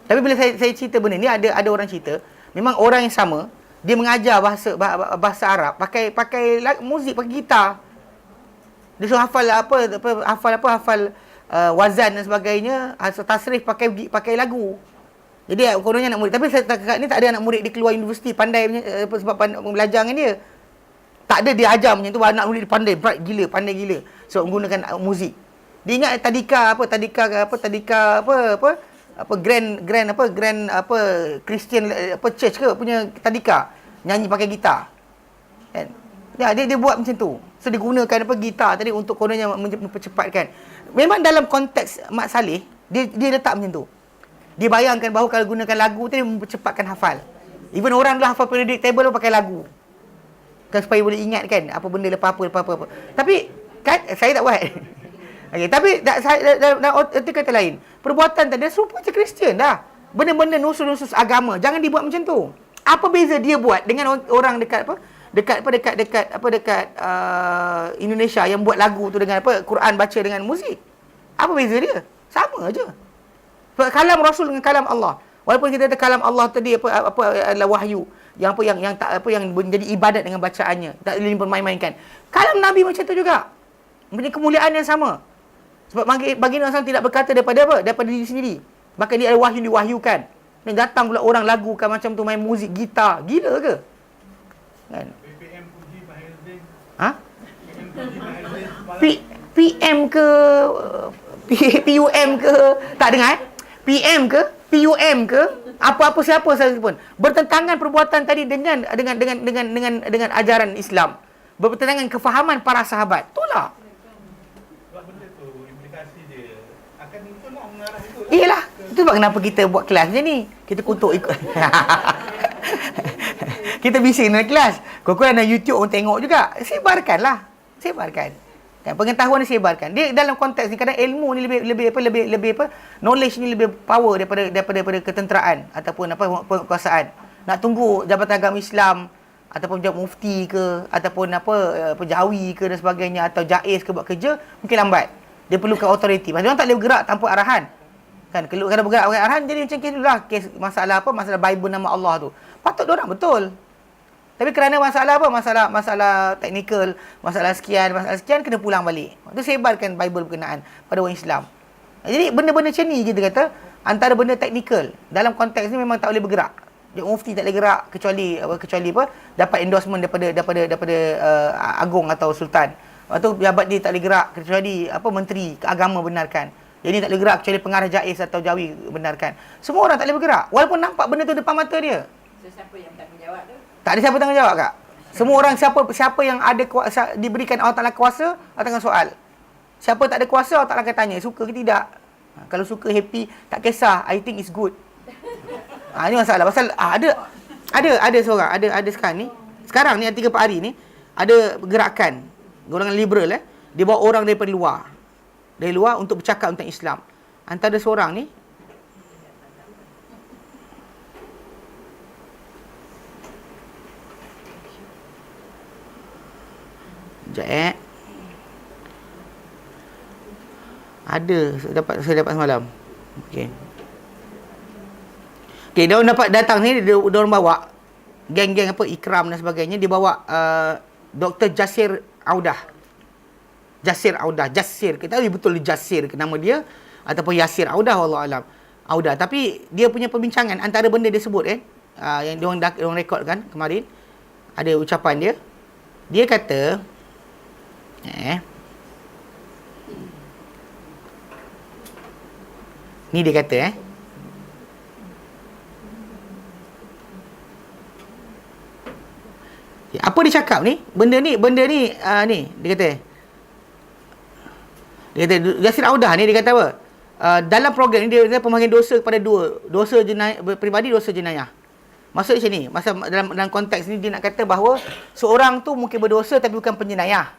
Tapi bila saya cerita benda ni, ada orang cerita, memang orang yang sama, dia mengajar bahasa Arab pakai muzik, pakai gitar. Dia suruh hafal wazan dan sebagainya, tasrif pakai lagu. Jadi kononnya anak murid, tapi setakat ni tak ada anak murid dia keluar universiti pandai sebab belajar dengan dia. Tak ada dia ajar macam tu, anak murid dia pandai gila sebab menggunakan muzik. Dia ingat tadika grand Christian church ke punya tadika, nyanyi pakai gitar. Kan? Dia buat macam tu. So dia gunakan gitar tadi untuk kononnya mempercepatkan. Memang dalam konteks Mat Saleh, dia letak macam tu. Dia bayangkan bahawa kalau gunakan lagu tadi mempercepatkan hafal. Even orang dah hafal periodic table pakai lagu. Kan supaya boleh ingat kan apa benda lepas apa. Tapi kan saya tak buat. Okey, tapi dalam arti kata lain, perbuatan tadi serupa macam Kristian dah. Benda-benda nusus-nusus agama, jangan dibuat macam tu. Apa beza dia buat dengan orang dekat Indonesia yang buat lagu tu dengan Quran baca dengan muzik? Apa beza dia? Sama aja. Kalam Rasul dengan kalam Allah. Walaupun kita ada kalam Allah tadi adalah wahyu, yang menjadi ibadat dengan bacaannya, tak boleh dipermain-mainkan. Kalam Nabi macam tu juga. Mempunyai kemuliaan yang sama. Sebab bagi Nabi SAW tidak berkata daripada diri sendiri. Bahkan dia ada wahyu diwahyukan. Dan datang pula orang lagukan macam tu, main muzik gitar. Gila ke? Kan? PM Puji Mahiruddin. Ha? PM ke PUM ke? Tak dengar? PM ke? PUM ke? Apa-apa siapa saja pun bertentangan perbuatan tadi dengan ajaran Islam. Bertentangan kefahaman para sahabat. Tolak. Sebab benda tu implikasi dia akan itulah mengarah itu. Iyalah, itu sebab kenapa kita buat kelas macam ni. Kita kutuk ikut. Kita bising dalam kelas. Kau-kau dalam YouTube orang tengok juga. Sebarkanlah. Dan pengetahuan ni sebarkan. Dia dalam konteks ni kadang ilmu ni lebih knowledge ni lebih power daripada ketenteraan ataupun kekuasaan. Nak tunggu Jabatan Agama Islam ataupun mufti ke ataupun pejawi ke dan sebagainya atau jais ke buat kerja mungkin lambat. Dia perlukan authority. Maksudnya orang tak boleh bergerak tanpa arahan. Kan kalau bergerak dengan arahan jadi macam kes dululah, kes masalah Bible nama Allah tu. Patut dia orang betul. Tapi kerana masalah teknikal, masalah sekian kena pulang balik. Itu sebarkan Bible berkenaan pada orang Islam. Jadi benda-benda macam ni kita kata antara benda teknikal dalam konteks ni memang tak boleh bergerak. Mufti tak boleh gerak kecuali dapat endorsement daripada agung atau sultan. Lepas tu pejabat dia tak boleh gerak kecuali menteri agama benarkan. Jadi tak boleh gerak kecuali pengarah jais atau jawi benarkan. Semua orang tak boleh bergerak walaupun nampak benda tu depan mata dia. So, siapa yang tanggungjawab tu? Tak ada siapa tanggungjawab, Kak. Semua orang siapa yang ada diberikan Allah Taala kuasa, Allah Taala soal. Siapa tak ada kuasa, Allah Taala akan tanya, suka ke tidak? Kalau suka, happy, tak kisah, I think it's good. Ini masalah. Pasal ada seorang, ada sekarang ni 3-4 hari ni ada gerakan golongan liberal dia bawa orang dari luar untuk bercakap tentang Islam. Antara seorang ni sekejap Ada, saya dapat semalam. Okey. Okey, dia orang dapat datang ni, dia orang bawa geng-geng apa Ikram dan sebagainya, dia bawa Dr. Jasir Audah. Jasir. Kita tahu betul Jasir ke nama dia ataupun Yasir Audah, wallahu alam. Audah, tapi dia punya perbincangan antara benda dia sebut yang dia orang rekod kan kemarin, ada ucapan dia. Dia kata ni dia kata apa dia cakap ni? Benda ni dia kata Yasir Audah ni dia kata apa? Dalam program ni dia pembahagian dosa kepada dua, dosa jenayah peribadi, dosa jenayah. Maksud macam ni, dalam konteks ni dia nak kata bahawa seorang tu mungkin berdosa tapi bukan penjenayah.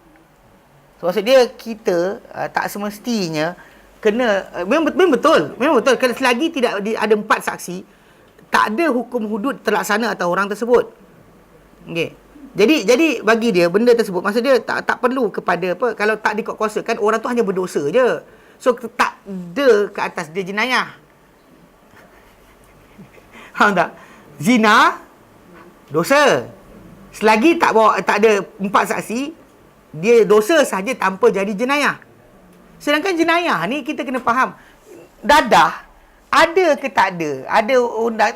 So maksud dia kita tak semestinya kena memang betul kalau selagi tidak ada 4 saksi, tak ada hukum hudud terlaksana atas orang tersebut. Okey. Jadi bagi dia benda tersebut, maksud dia tak perlu kepada apa, kalau tak dikuatkuasakan orang tu hanya berdosa je. So tak ada ke atas dia jenayah. Faham tak? Zina dosa. Selagi tak ada 4 saksi, dia dosa saja tanpa jadi jenayah. Sedangkan jenayah ni kita kena faham, dadah ada ke tak ada,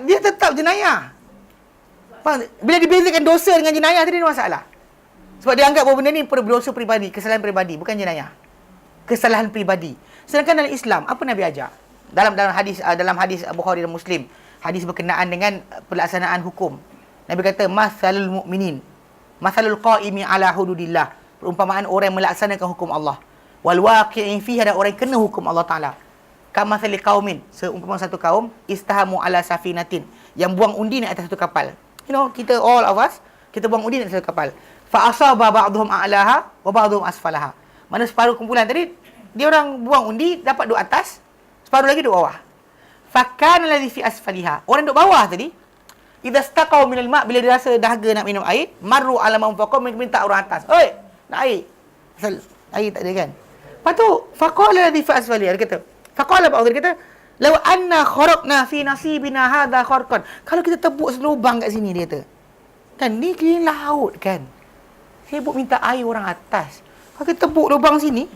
dia tetap jenayah. Faham? Bila dibezakan dosa dengan jenayah tadi, ada masalah. Sebab dia anggap bahawa benda ni dosa peribadi, kesalahan peribadi, bukan jenayah. Kesalahan peribadi. Sedangkan dalam Islam, apa Nabi ajar? Dalam hadis Bukhari dan Muslim, hadis berkenaan dengan pelaksanaan hukum. Nabi kata, masalul mu'minin, masalul qaimi ala hududillah. Perumpamaan orang yang melaksanakan hukum Allah. Wal waqi'i fiha, dan orang yang kena hukum Allah Ta'ala. Kama sali qaumin, seumpama satu kaum, istahamu ala safinatin, yang buang undi naik atas satu kapal. You know, kita all of us, kita buang undi naik atas satu kapal. Fa asaba ba'dhum a'laha wa ba'dhum asfalaha. Mana separuh kumpulan tadi, dia orang buang undi, dapat duduk atas, separuh lagi duduk bawah. Fakana alladhi fi asfaliha, orang duduk bawah tadi, idza staqaw minal ma', bila dia rasa dahaga nak minum air, marru ala man faqaw, minta orang atas, oi, nak air. Asal air tak ada kan. Lepas tu, faqala alladhi fi asfaliha, dia kata, faqala ba'dhum, dia kata, law anna kharaqna fi nasibina hadha kharqan, kalau kita tebuk selubang kat sini, dia kata, kan ni keliling laut kan, sibuk minta air orang atas, kalau kita tebuk lubang sini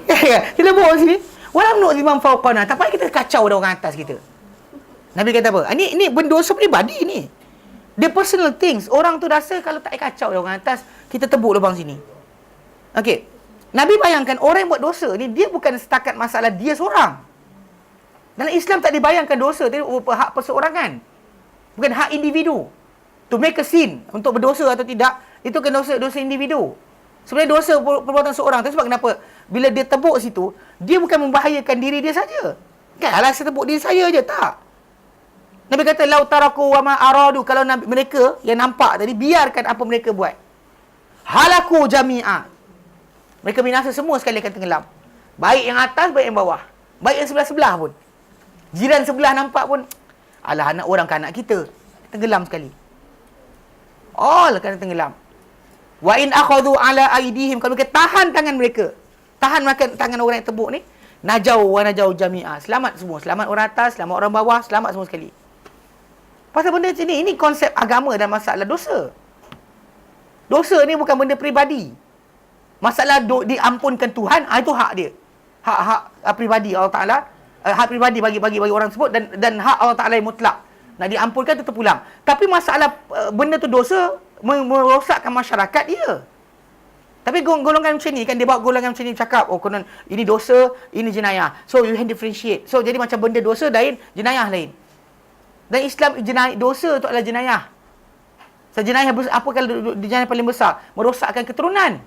kita tebuk sini, walam nuk liman fawqana, tak payah kita kacau dah orang atas kita. Nabi kata apa? Ini berdosa peribadi ni, the personal things. Orang tu rasa kalau tak kacau dah orang atas, kita tebuk lubang sini. Okey, Nabi bayangkan orang yang buat dosa ni, dia bukan setakat masalah dia seorang. Dalam Islam tak dibayangkan dosa tu hak perseorangan, bukan hak individu. To make a sin, untuk berdosa atau tidak, itu kan dosa individu. Sebenarnya dosa perbuatan seorang tu, sebab kenapa? Bila dia tebuk situ, dia bukan membahayakan diri dia saja. Kan, alah saya tebuk diri saya je, tak. Nabi kata, lau taraku wa ma aradu, kalau mereka yang nampak tadi, biarkan apa mereka buat, halaku jami'a, mereka binasa semua sekali akan tenggelam. Baik yang atas, baik yang bawah. Baik yang sebelah-sebelah pun. Jiran sebelah nampak pun, alah anak orang kan anak kita, tenggelam sekali. All akan tenggelam. Wa in akhadhu ala aidihim, kalau mereka tahan tangan mereka, tahan tangan orang yang tebuk ni, najau wa najau jami'a, selamat semua, selamat orang atas, selamat orang bawah, selamat semua sekali. Pasal benda macam ni, ini konsep agama dan masalah dosa. Dosa ni bukan benda peribadi. Masalah diampunkan Tuhan, itu hak dia. Hak peribadi Allah Ta'ala, hak peribadi bagi orang tersebut, dan hak Allah Ta'ala yang mutlak. Nak diampunkan, tetap pulang. Tapi masalah benda tu dosa, merosakkan masyarakat dia. Tapi golongan macam ni kan, dia bawa golongan macam ni cakap, oh konon ini dosa, ini jenayah. So you can differentiate. So jadi macam benda dosa lain, jenayah lain. Dan Islam dosa tu adalah jenayah. So jenayah apa kalau jenayah paling besar? Merosakkan keturunan.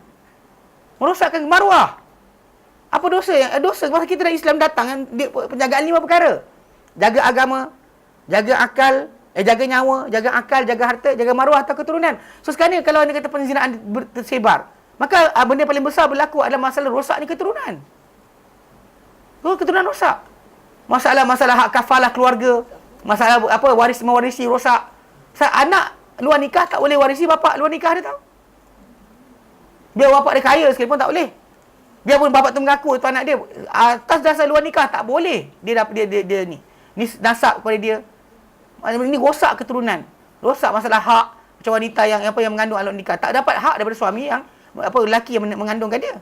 Merosakkan maruah. Apa dosa? Dosa masa kita dalam Islam datang kan, penjagaan 5 perkara. Jaga agama, jaga akal, jaga nyawa, jaga akal, jaga harta, jaga maruah atau keturunan. So sekarang ni kalau anda kata penzinaan tersebar, maka benda paling besar berlaku adalah masalah rosaknya keturunan. Keturunan rosak. Masalah hak kafalah keluarga, masalah apa mewarisi rosak. Anak luar nikah tak boleh warisi bapak luar nikah dia, tahu. Biar bapak dia kaya sekalipun tak boleh. Biarpun bapak tu mengaku tu anak dia atas dasar luar nikah tak boleh. Dia ni nasab kepada dia. Ini rosak keturunan. Rosak masalah hak macam wanita yang mengandung anak nikah tak dapat hak daripada suami yang lelaki yang mengandungkan dia.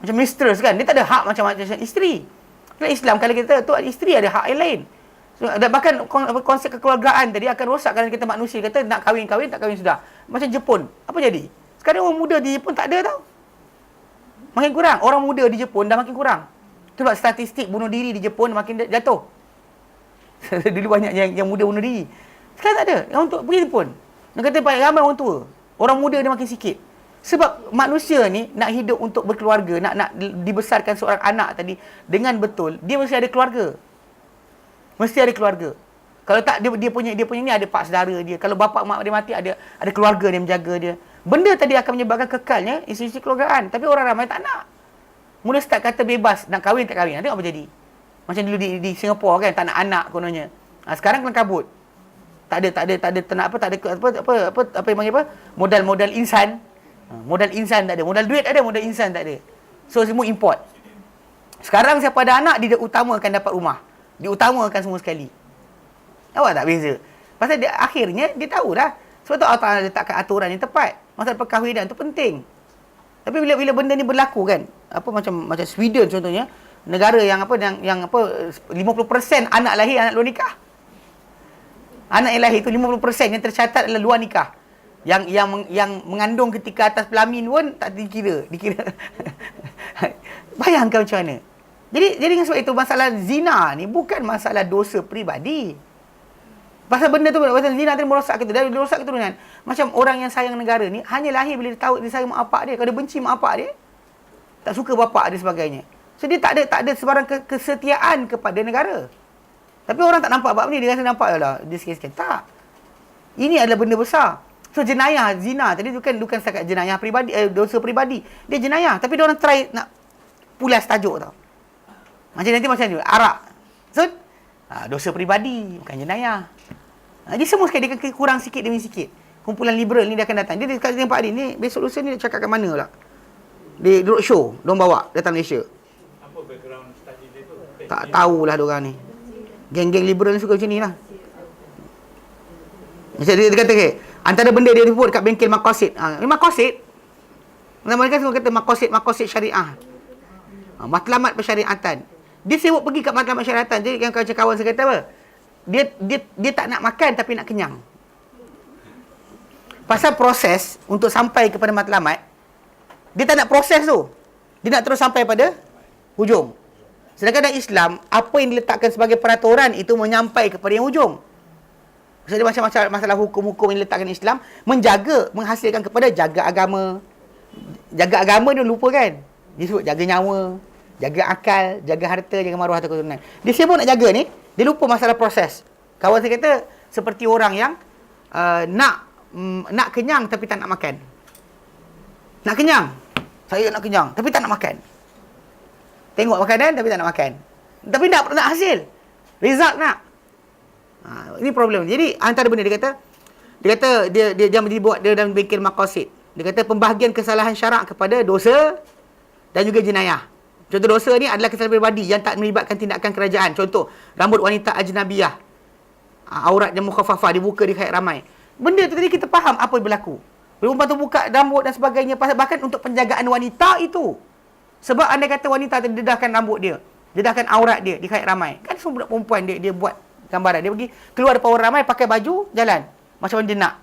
Macam mistress kan, dia tak ada hak macam isteri. Dalam Islam kalau kita tu isteri ada hak yang lain. So, dan bahkan konsep kekeluargaan tadi akan rosak kalau kita manusia kata nak kahwin tak kahwin sudah. Macam Jepun, apa jadi? Sekarang orang muda di Jepun tak ada tau. Makin kurang. Orang muda di Jepun dah makin kurang. Sebab statistik bunuh diri di Jepun makin jatuh. Dulu banyak yang muda bunuh diri. Sekarang tak ada. Yang untuk pergi Jepun. Dia kata banyak ramai orang tua. Orang muda dia makin sikit. Sebab manusia ni nak hidup untuk berkeluarga, nak dibesarkan seorang anak tadi dengan betul, dia mesti ada keluarga. Mesti ada keluarga. Kalau tak dia punya ni ada pak saudara dia. Kalau bapa mak dia mati ada keluarga dia menjaga dia. Benda tadi akan menyebabkan kekalnya institusi keluargaan. Tapi orang ramai tak nak. Mula start kata bebas, nak kahwin tak kahwin. Tengok apa jadi. Macam dulu di Singapura kan, tak nak anak kononnya. Sekarang kena kabut. Tak ada apa yang panggil apa? Modal insan. Modal insan tak ada. Modal duit ada, modal insan tak ada. So semua import. Sekarang siapa ada anak dia utamakan dapat rumah. Dia utamakan semua sekali. Awak tak beza. Pasal dia akhirnya dia tahu dah. Sebab tu Allah Ta'ala letakkan aturan yang tepat. Masalah perkahwinan tu penting. Tapi bila benda ni berlaku kan, macam Sweden contohnya, negara yang 50% anak lahir anak luar nikah. Anak yang lahir tu 50% yang tercatat adalah luar nikah. Yang mengandung ketika atas pelamin pun tak dikira. Bayangkan macam mana. Jadi dengan sebab itu masalah zina ni bukan masalah dosa peribadi. Pasal benda tu, pasal zina tadi merosak keturunan. Macam orang yang sayang negara ni hanya lahir bila dia tahu dia sayang mak bapak dia. Kalau dia benci mak bapak dia, tak suka bapak dia sebagainya. So dia tak ada sebarang kesetiaan kepada negara. Tapi orang tak nampak bab ni, dia rasa nampak lah dia sikit-sikit. Tak. Ini adalah benda besar. So jenayah zina tadi bukan setakat jenayah peribadi, dosa peribadi. Dia jenayah, tapi dia orang try nak pulas tajuk tau. Macam ni arak. So dosa peribadi bukan jenayah. Jadi semua sekali dia akan kurang sikit demi sikit. Kumpulan liberal ni dia akan datang. Dia dekat tempat ni besok lusa ni dia cakap kat mana pula? Di roadshow diorang bawa datang Malaysia. Apa background study dia tu? Tak tahulah diorang ni. Geng-geng liberal ni suka macam ni lah. Macam dia kata antara benda dia sebut kat bengkel Maqasid. Ni Maqasid. Mereka semua kata Maqasid syariah. Matlamat persyariatan. Dia sibuk pergi kat matlamat syariatan. Jadi kawan saya kata apa? Dia tak nak makan tapi nak kenyang. Pasal proses untuk sampai kepada matlamat, dia tak nak proses tu. Dia nak terus sampai pada hujung. Sedangkan dalam Islam, apa yang diletakkan sebagai peraturan itu menyampai kepada yang hujung. Jadi macam masalah hukum-hukum yang diletakkan Islam menghasilkan kepada jaga agama. Jaga agama dia lupa kan? Dia sebut jaga nyawa, jaga akal, jaga harta, jaga maruah atau keturunan. Dia sibuk nak jaga ni, dia lupa masalah proses. Kawan saya kata seperti orang yang nak kenyang tapi tak nak makan. Nak kenyang. Saya nak kenyang tapi tak nak makan. Tengok makanan tapi tak nak makan. Tapi nak hasil. Result nak. Ini problem. Jadi antara benda dia kata dia jangan dibuat dia dalam bengkel Maqasid. Dia kata pembahagian kesalahan syarak kepada dosa dan juga jenayah. Contoh dosa ni adalah kesalahan pribadi yang tak melibatkan tindakan kerajaan. Contoh rambut wanita ajnabiyah. Aurat yang mukhaffafah dibuka di khayat ramai. Benda tu tadi kita faham apa yang berlaku. Perempuan tu buka rambut dan sebagainya bahkan untuk penjagaan wanita itu. Sebab anda kata wanita tu dedahkan rambut dia, dedahkan aurat dia di khayat ramai. Kan semua budak perempuan dia buat gambaran. Dia pergi keluar depan orang ramai pakai baju jalan macam mana dia nak.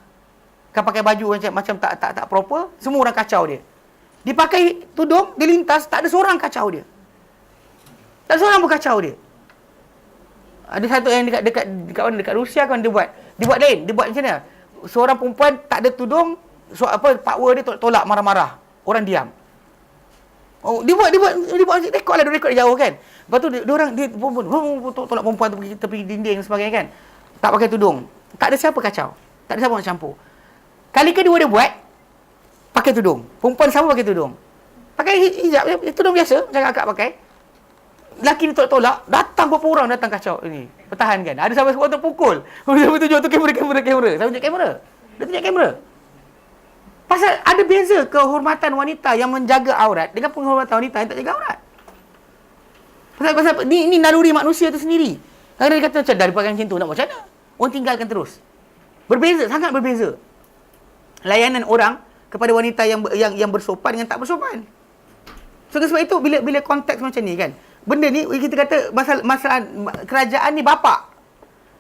Kan pakai baju macam tak proper, semua orang kacau dia. Dia pakai tudung, dia lintas, tak ada seorang kacau dia. Tak ada seorang pun kacau dia. Ada satu yang dekat Rusia kan dia buat lain, dia buat macam mana? Seorang perempuan tak ada tudung, power dia tolak marah-marah. Orang diam. Oh, dia buat rekod lah, dia rekod jauh kan. Lepas tu dia tolak perempuan tu pergi tepi dinding dan sebagainya kan. Tak pakai tudung. Tak ada siapa kacau. Tak ada siapa nak campur. Kali kedua dia buat pakai tudung. Perempuan sama pakai tudung. Pakai hijab, tudung biasa macam akak pakai. Lelaki ni tolak, datang berapa orang datang kacau ni. Pertahankan. Ada sampai seorang terpukul. Sampai tunjuk tu kamera. Saya tunjuk kamera. Dia tunjuk kamera. Pasal ada beza kehormatan wanita yang menjaga aurat dengan penghormatan wanita yang tak jaga aurat. Pasal ni naluri manusia tu sendiri. Kadang dia kata macam daripada macam tu nak macam mana? Orang tinggalkan terus. Berbeza, sangat berbeza. Layanan orang kepada wanita yang bersopan dengan tak bersopan. So sebab itu bila konteks macam ni kan, benda ni kita kata masalah kerajaan ni bapa.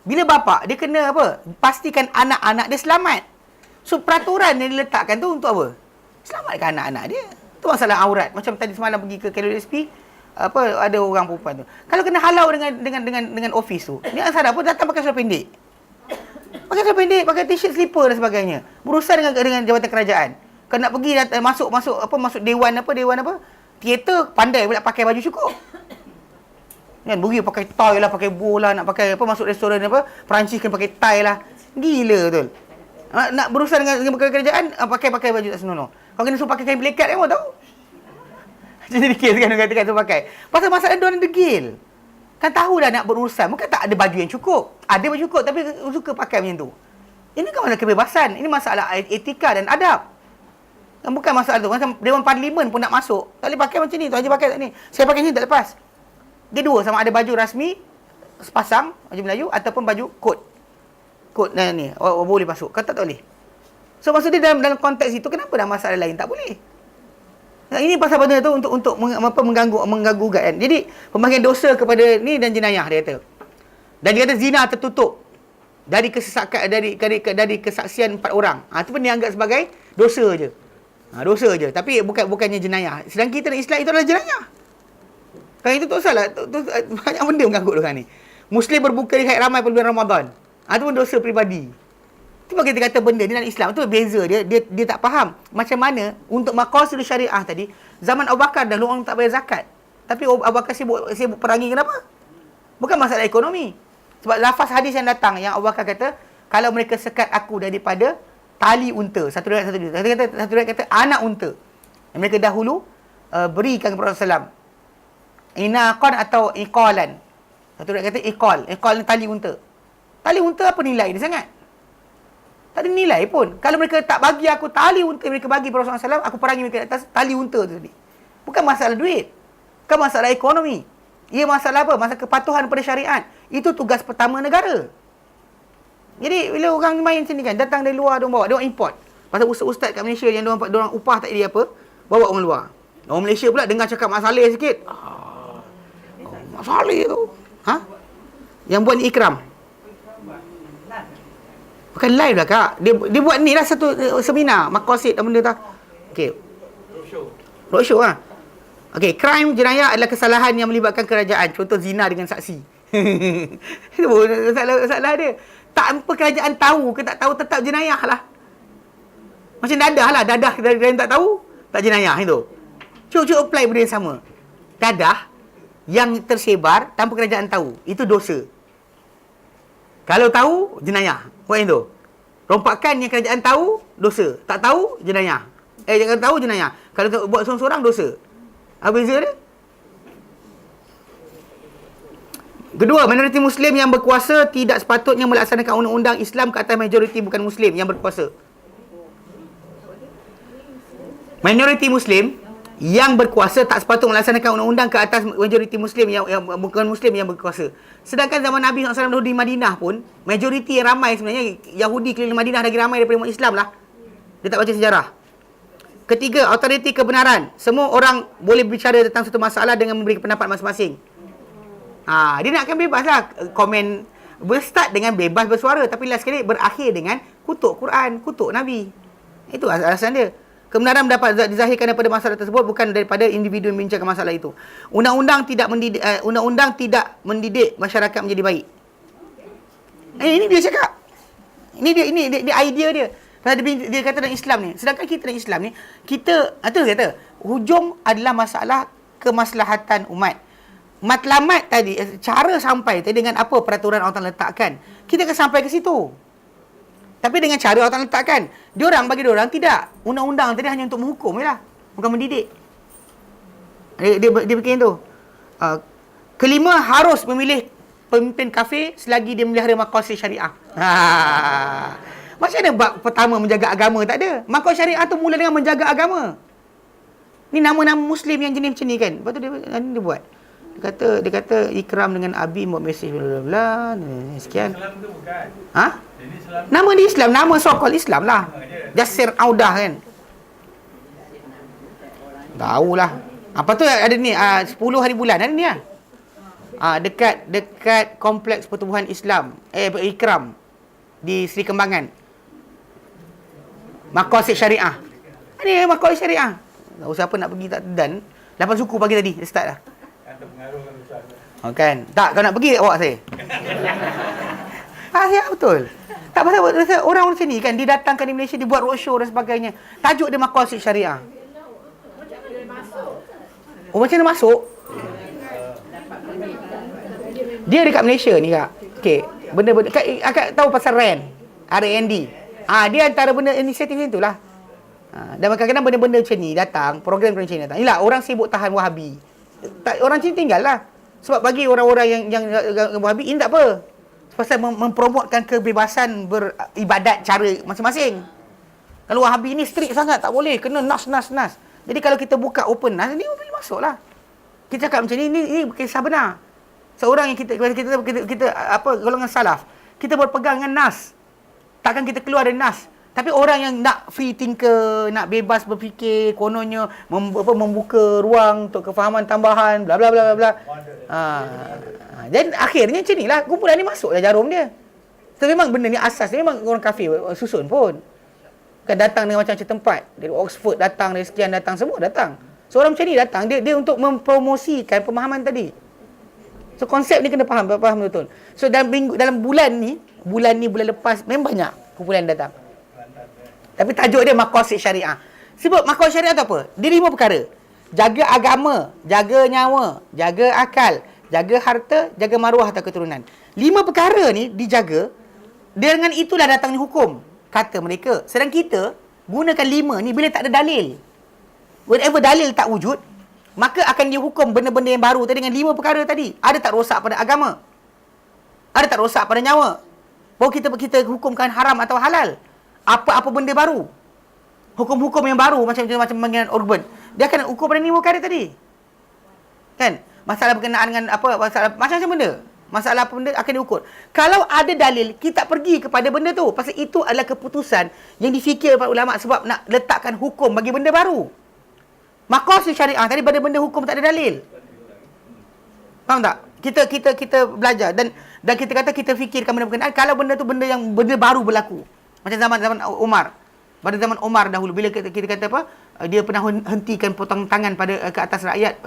Bila bapa dia kena apa? Pastikan anak-anak dia selamat. So peraturan yang diletakkan tu untuk apa? Selamatkan anak-anak dia. Tu masalah aurat. Macam tadi semalam pergi ke KLSP, apa ada orang perempuan tu. Kalau kena halau dengan office tu, dia asal apa datang pakai seluar pendek. Pakai seluar pendek, pakai t-shirt, slipper dan sebagainya. Berurusan dengan jabatan kerajaan. Kalau nak pergi masuk dewan apa? Teater pandai pula pakai baju cukup. Kan pergi pakai tie lah, pakai bow lah, nak pakai apa masuk restoran apa, Perancis kan pakai tie lah. Gila betul. Nak berurusan dengan kerajaan pakai baju tak senonoh. Kalau kena suruh pakai kain pelikat kan tahu. Jadi kes kan orang kata pakai. Pasal masalah dia orang degil. Kan tahu dah nak berurusan, bukan tak ada baju yang cukup. Ada baju cukup tapi suka pakai macam tu. Ini kan masalah kebebasan, ini masalah etika dan adab. Kan bukan masalah tu. Macam Dewan Parlimen pun nak masuk, tak boleh pakai macam ni, tu aja pakai tak ni. Saya pakai ni tak lepas. Dia dua, sama ada baju rasmi sepasang baju Melayu ataupun baju kod. Kod ni boleh masuk. Kata tak boleh. So maksud dia dalam konteks itu kenapa dah masalah lain tak boleh? Ini pasal benda tu untuk mengganggu kan. Jadi pembahagian dosa kepada ni dan jenayah dia kata. Dan dia kata zina tertutup dari kesesakan dari kesaksian 4 orang. Itu pun dianggap sebagai dosa je. Dosa je. Tapi bukannya jenayah. Sedangkan kita dalam Islam itu adalah jenayah. Kan itu tak salah. Banyak benda mengganggu dengan ni. Muslim berbuka di hari ramai pada bulan Ramadan. Itu pun dosa peribadi. Itu bagi kita kata benda ni dalam Islam tu beza dia tak faham macam mana untuk maqasid syariah tadi. Zaman Abu Bakar dah orang tak bayar zakat. Tapi Abu Bakar sibuk perangi kenapa? Bukan masalah ekonomi. Sebab lafaz hadis yang datang yang Abu Bakar kata, kalau mereka sekat aku daripada tali unta. Satu riwayat kata anak unta. Yang mereka dahulu berikan kepada Rasulullah SAW. Inaqan atau iqalan. Satu riwayat kata iqal. Iqal ni tali unta. Tali unta apa nilai dia sangat? Tak ada nilai pun. Kalau mereka tak bagi aku tali unta, mereka bagi kepada Rasulullah SAW, aku perangi mereka atas tali unta tu tadi. Bukan masalah duit. Bukan masalah ekonomi. Ia masalah apa? Masalah kepatuhan pada syariat. Itu tugas pertama negara. Jadi bila orang main sini kan, datang dari luar, diorang bawa, diorang import. Pasal ustaz-ustaz kat Malaysia yang diorang upah tak ada apa, bawa orang luar. Orang Malaysia pula dengar cakap Mak Saleh sikit. Mak Saleh tu. Yang buat ni Ikram. Bukan live lah kak. Dia buat ni lah satu seminar, maqasid dan benda tu. Okey. Roadshow lah. Okey, crime jenayah adalah kesalahan yang melibatkan kerajaan. Contoh zina dengan saksi. Itu salah dia. Tanpa kerajaan tahu ke tak tahu tetap jenayah lah. Macam dadah lah. Dadah kerajaan tak tahu, tak jenayah itu. Cuba apply benda yang sama. Dadah yang tersebar tanpa kerajaan tahu, itu dosa. Kalau tahu, jenayah. Buat yang tu. Rompakan yang kerajaan tahu, dosa. Tak tahu, jenayah. Jangan tahu, jenayah. Kalau buat seorang-seorang, dosa. Apa beza dia? Kedua, minoriti Muslim yang berkuasa tidak sepatutnya melaksanakan undang-undang Islam ke atas majoriti bukan Muslim yang berkuasa. Minoriti Muslim yang berkuasa tak sepatutnya melaksanakan undang-undang ke atas majoriti Muslim yang bukan Muslim yang berkuasa. Sedangkan zaman Nabi SAW dahulu di Madinah pun, majoriti yang ramai sebenarnya, Yahudi keliling Madinah lagi ramai daripada umat Islam lah. Dia tak baca sejarah. Ketiga, autoriti kebenaran. Semua orang boleh bicara tentang satu masalah dengan memberi pendapat masing-masing. Dia nakkan bebas lah. Komen berstart dengan bebas bersuara, tapi last sekali berakhir dengan kutuk Quran, kutuk Nabi. Itu alasan dia. Kebenaran dapat dizahirkan daripada masalah tersebut, bukan daripada individu yang membincangkan masalah itu. Undang-undang tidak mendidik masyarakat menjadi baik. Ini dia cakap. Ini dia idea dia. Dia kata dalam Islam ni. Sedangkan kita dalam Islam ni, kita kata hujung adalah masalah kemaslahatan umat. Matlamat tadi, cara sampai tadi dengan apa peraturan Allah letakkan, kita akan sampai ke situ. Tapi dengan cara Allah letakkan. Bagi diorang tidak. Undang-undang tadi hanya untuk menghukum je lah. Bukan mendidik. Dia bikin tu. Kelima, harus memilih pemimpin kafir selagi dia melihara maqasid syariah. Macam mana bab pertama menjaga agama? Tak ada. Makhluk syariah tu mula dengan menjaga agama. Ni nama-nama Muslim yang jenis macam ni kan. Lepas tu dia buat. Dia kata ikram dengan Abi buat mesej bla bla sekian. Islam tu bukan. Ha? Jadi Islam Nama dia Islam, nama so-called Islam lah. Jasir Audah kan. Tahulah. Apa tu ada ni 10 hari bulan ada ni lah. Dekat kompleks pertubuhan Islam Ikram di Seri Kembangan. Maqasid Syariah. Ni Maqasid Syariah. Tak usah apa nak pergi tak dan 8 suku pagi tadi dia start dah. yang terpengaruh Ustaz. Kan? Tak, kau nak pergi awak saya. Ya betul. Tak pasal orang macam ni kan, dia datangkan di Malaysia, dia buat roadshow dan sebagainya. Tajuk dia Maqasid Syariah. Oh, macam mana masuk? Dia dekat Malaysia ni kak. Okey, benda-benda akak tahu pasal RAND. Dia antara benda inisiatif macam itulah. Dan kadang-kadang benda-benda macam ni datang, program macam ni datang. Yalah, orang sibuk tahan Wahabi. Orang sini tinggal lah. Sebab bagi orang-orang yang Wahabi ini tak apa. Pasal mempromotkan kebebasan beribadat cara masing-masing. Kalau Wahabi ni strict sangat, tak boleh, kena nas. Jadi kalau kita buka open nas, ni boleh masuk lah. Kita cakap macam ni kisah benar. Seorang yang kita golongan salaf, kita berpegang dengan nas. Takkan kita keluar dari nas. Tapi orang yang nak free thinker, nak bebas berfikir, kononnya membuka ruang untuk kefahaman tambahan, bla bla bla bla. Dan akhirnya macam inilah, kumpulan ni masuklah jarum dia. So memang benda ni asas, memang orang kafir susun pun. Kan datang dengan macam-macam tempat. Dari Oxford datang, dari sekian datang, semua datang. So orang macam ni datang, dia untuk mempromosikan pemahaman tadi. So konsep ni kena faham betul. So dalam bulan lepas memang banyak kumpulan datang. Tapi tajuk dia Maqasid Syariah. Sebab Maqasid Syariah tu apa? Dia 5 perkara. Jaga agama, jaga nyawa, jaga akal, jaga harta, jaga maruah atau keturunan. 5 perkara ni dijaga. Dengan itulah datangnya hukum, kata mereka. Sedang kita gunakan 5 ni bila tak ada dalil. Whenever dalil tak wujud, maka akan dihukum benda-benda yang baru tadi dengan 5 perkara tadi. Ada tak rosak pada agama? Ada tak rosak pada nyawa? Baru kita hukumkan haram atau halal. Apa-apa benda baru. Hukum-hukum yang baru macam panggilan urban. Dia akan ukur pada 5 perkara tadi. Kan? Masalah berkenaan dengan apa, macam-macam benda. Masalah apa benda akan diukur. Kalau ada dalil, kita pergi kepada benda tu. Pasal itu adalah keputusan yang difikir oleh ulama sebab nak letakkan hukum bagi benda baru. Maqasid Syariah tadi pada benda hukum tak ada dalil. Faham tak? Kita belajar dan kita kata kita fikirkan benda berkenaan kalau benda tu benda baru berlaku. Macam zaman Umar. Pada zaman Umar dahulu bila kita kata apa? Dia pernah hentikan potong tangan ke atas rakyat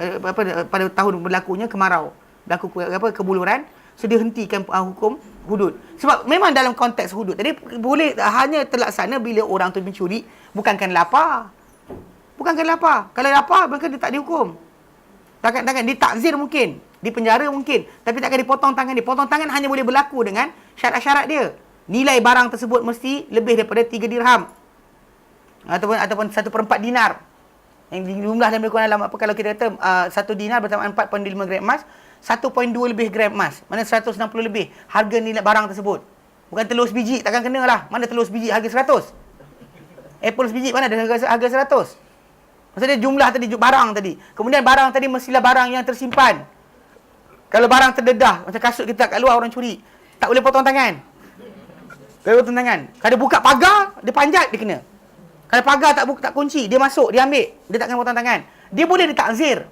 pada tahun berlakunya kemarau. Berlaku kebuluran. So dia hentikan hukum hudud. Sebab memang dalam konteks hudud tadi boleh hanya terlaksana bila orang tu mencuri, bukankan lapar. Kalau lapar maka dia tak dihukum. Takkan ditakzir mungkin, dipenjara mungkin, tapi takkan dipotong tangan dia. Potong tangan hanya boleh berlaku dengan syarat-syarat dia. Nilai barang tersebut mesti lebih daripada 3 dirham. Ataupun 1/4 dinar. Yang jumlah dalam dalam apa kalau kita kata 1 dinar bersamaan 4.5 gram emas, 1.2 lebih gram emas. Mana 160 lebih harga nilai barang tersebut. Bukan telur sebiji, takkan kena lah. Mana telur sebiji harga 100? Apple sebiji mana ada harga 100? Maksudnya jumlah tadi, barang tadi. Kemudian barang tadi mestilah barang yang tersimpan. Kalau barang terdedah, macam kasut kita kat luar orang curi, tak boleh potong tangan. Kalau buka pagar, dia panjat, dia kena. Kalau pagar tak kunci, dia masuk, dia ambil, dia tak kena potong tangan. Dia boleh ditakzir.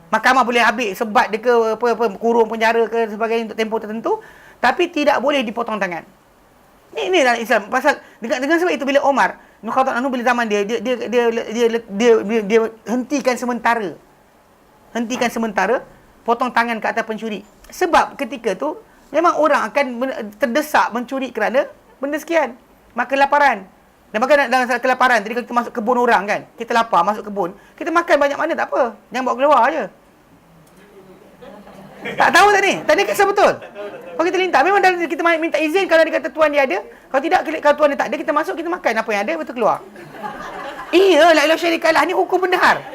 Mahkamah boleh ambil sebat dia ke kurung penjara ke sebagainya untuk tempoh tertentu, tapi tidak boleh dipotong tangan. Ini dalam Islam. Pasal dengan sebab itu bila Umar bin Khattab bila zaman dia hentikan sementara potong tangan ke atas pencuri. Sebab ketika tu memang orang akan terdesak mencuri kerana benda sekian. Maka kelaparan. Dan maka dalam kelaparan, tadi kita masuk kebun orang kan. Kita lapar, masuk kebun. Kita makan banyak mana tak apa. Jangan bawa keluar je. Tak tahu tak ni? Tadi kisah betul. Kalau kita lintas, memang dalam kita minta izin kalau dia kata tuan dia ada. Kalau tidak, kalau tuan dia tak ada, kita masuk, kita makan apa yang ada, betul keluar. Iya, la ilaha syarika lah. Ni hukum bendahar.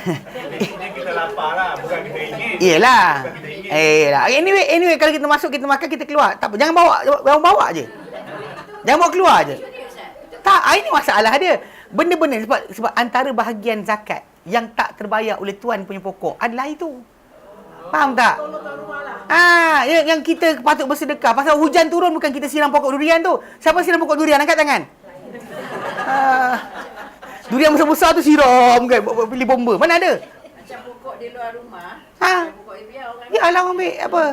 Ini kita lapar lah, bukan kita ingin. Iyalah. Bukan kita ingin. Anyway kalau kita masuk, kita makan, kita keluar. Tak apa, jangan bawa je. Jangan bawa keluar je. Tak, ini masalah dia. Benda-benda sebab antara bahagian zakat yang tak terbayar oleh tuan punya pokok adalah itu. Faham tak? Yang kita patut bersedekah. Pasal hujan turun bukan kita siram pokok durian tu. Siapa siram pokok durian? Angkat tangan. Durian besar-besar tu siram kan, pilih bomba. Mana ada? Macam pokok di luar rumah. Pokok dia biar orang. Ya Allah, ambil apa?